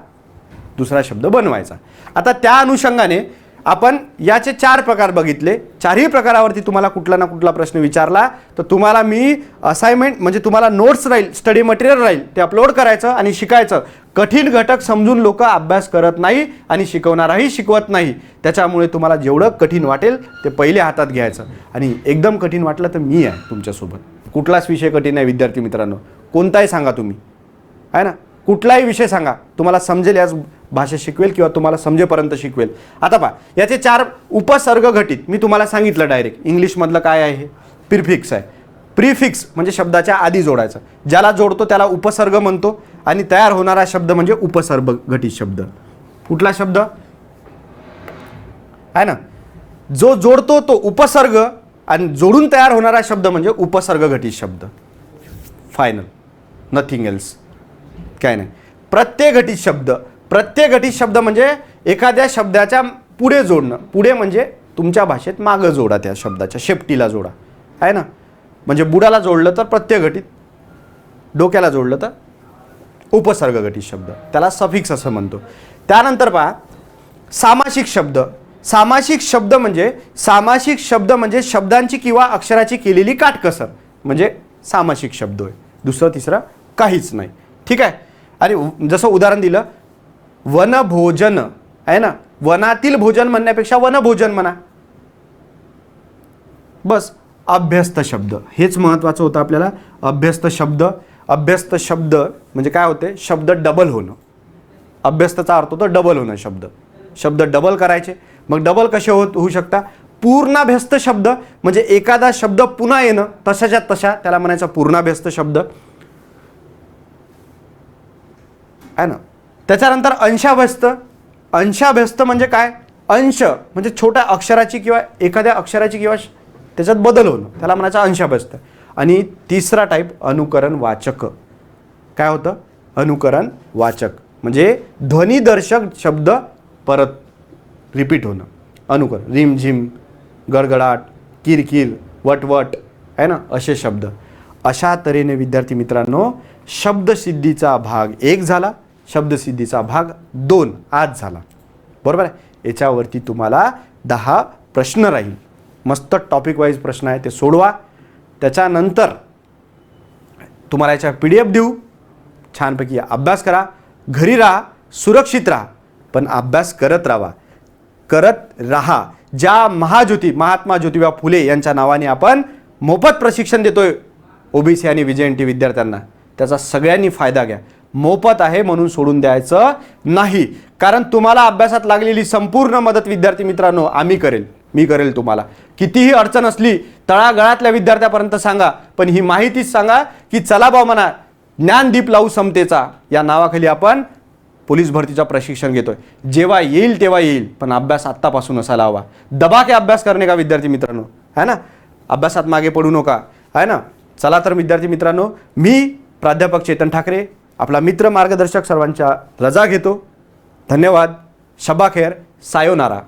S1: दुसरा शब्द बनवायचा. आता त्या अनुषंगाने आपण याचे 4 प्रकार बघितले. 4ही प्रकारावरती तुम्हाला कुठला ना कुठला प्रश्न विचारला तर तुम्हाला मी असाइनमेंट म्हणजे तुम्हाला नोट्स राहील स्टडी मटेरियल राहील ते अपलोड करायचं आणि शिकायचं. कठीण घटक समजून लोक अभ्यास करत नाही आणि शिकवणाराही शिकवत नाही. त्याच्यामुळे तुम्हाला जेवढं कठीण वाटेल ते पहिले हातात घ्यायचं आणि एकदम कठीण वाटलं तर मी आहे तुमच्यासोबत. कुठलाच विषय कठीण आहे विद्यार्थी मित्रांनो. कोणताही सांगा तुम्ही आहे ना. कुठलाही विषय सांगा तुम्हाला समजेल याच भाषा शिकवेल किंवा तुम्हाला समजेपर्यंत शिकवेल. आता पहा याचे 4 उपसर्ग घटित मी तुम्हाला सांगितलं डायरेक्ट. इंग्लिशमधलं काय आहे प्रिफिक्स आहे. प्रिफिक्स म्हणजे शब्दाच्या आधी जोडायचं. ज्याला जोडतो त्याला उपसर्ग म्हणतो आणि तयार होणारा शब्द म्हणजे उपसर्ग घटित शब्द. कुठला शब्द आहे ना जो जोडतो तो उपसर्ग आणि जोडून तयार होणारा शब्द म्हणजे उपसर्ग घटित शब्द. Final nothing else. काय नाही. प्रत्यय घटित शब्द म्हणजे एखाद्या शब्दाच्या पुढे जोडणं. पुढे म्हणजे तुमच्या भाषेत मागं जोडा, त्या शब्दाच्या शेपटीला जोडा, आहे ना. म्हणजे बुडाला जोडलं तर प्रत्यय घटित, डोक्याला जोडलं तर उपसर्ग घटित शब्द, त्याला सफिक्स असं म्हणतो. त्यानंतर पहा सामासिक शब्द. सामासिक शब्द म्हणजे शब्दांची किंवा अक्षराची केलेली काटकसर, म्हणजे सामासिक शब्द होय. दुसरं तिसरं काहीच नाही. ठीक आहे. आणि जसं उदाहरण दिलं वनभोजन, आहे ना. वनातील भोजन म्हणण्यापेक्षा वनभोजन म्हणा. बस. अभ्यस्त शब्द, हेच महत्त्वाचं होतं आपल्याला. अभ्यस्त शब्द म्हणजे काय होते, शब्द डबल होणं. अभ्यस्तचा अर्थ होतो डबल होणं. शब्द डबल करायचे. मग डबल कसे होऊ शकता, पूर्णाभ्यस्त शब्द म्हणजे एखादा शब्द पुन्हा येणं तशाच्या तशा, त्याला म्हणायचं पूर्णाभ्यस्त शब्द, आहे ना. त्याच्यानंतर अंशाभ्यस्त म्हणजे काय, अंश म्हणजे छोट्या अक्षराची किंवा एखाद्या अक्षराची किंवा त्याच्यात बदल होणं, त्याला म्हणायचं अंशाभ्यस्त. आणि तिसरा टाईप अनुकरण वाचक. काय होतं, अनुकरण वाचक म्हणजे ध्वनिदर्शक शब्द परत रिपीट होणं. अनुकरण, रिमझिम, गडगडाट, किरकिर, वटवट, आहे ना, असे शब्द. अशा तऱ्हेने विद्यार्थी मित्रांनो शब्दसिद्धीचा भाग 1 झाला, शब्दसिद्धीचा भाग 2 आज झाला. बरोबर आहे. याच्यावरती तुम्हाला 10 प्रश्न राहील. मस्त टॉपिक वाईज प्रश्न आहे, ते सोडवा. त्याच्यानंतर तुम्हाला याच्या PDF देऊ. छानपैकी अभ्यास करा, घरी राहा, सुरक्षित राहा, पण अभ्यास करत राहा. ज्या महात्मा ज्योतिबा फुले यांच्या नावाने आपण मोफत प्रशिक्षण देतोय OBC आणि VJNT विद्यार्थ्यांना, त्याचा सगळ्यांनी फायदा घ्या. मोफत आहे म्हणून सोडून द्यायचं नाही, कारण तुम्हाला अभ्यासात लागलेली संपूर्ण मदत विद्यार्थी मित्रांनो मी करेल. तुम्हाला कितीही अडचण असली तळागाळातल्या विद्यार्थ्यापर्यंत सांगा, पण ही माहितीच सांगा की चला बा म्हणा ज्ञानदीप लावू समतेचा या नावाखाली आपण पोलीस भरतीचं प्रशिक्षण घेतोय. जेव्हा येईल तेव्हा येईल, पण अभ्यास आत्तापासून असायला हवा. दबा के अभ्यास करणे का विद्यार्थी मित्रांनो, है ना. अभ्यासात मागे पडू नका, है ना. चला तर विद्यार्थी मित्रांनो, मी प्राध्यापक चेतन ठाकरे आपला मित्र मार्गदर्शक सर्वांच्या रजा घेतो. धन्यवाद. शब्बा खैर. सायोनारा.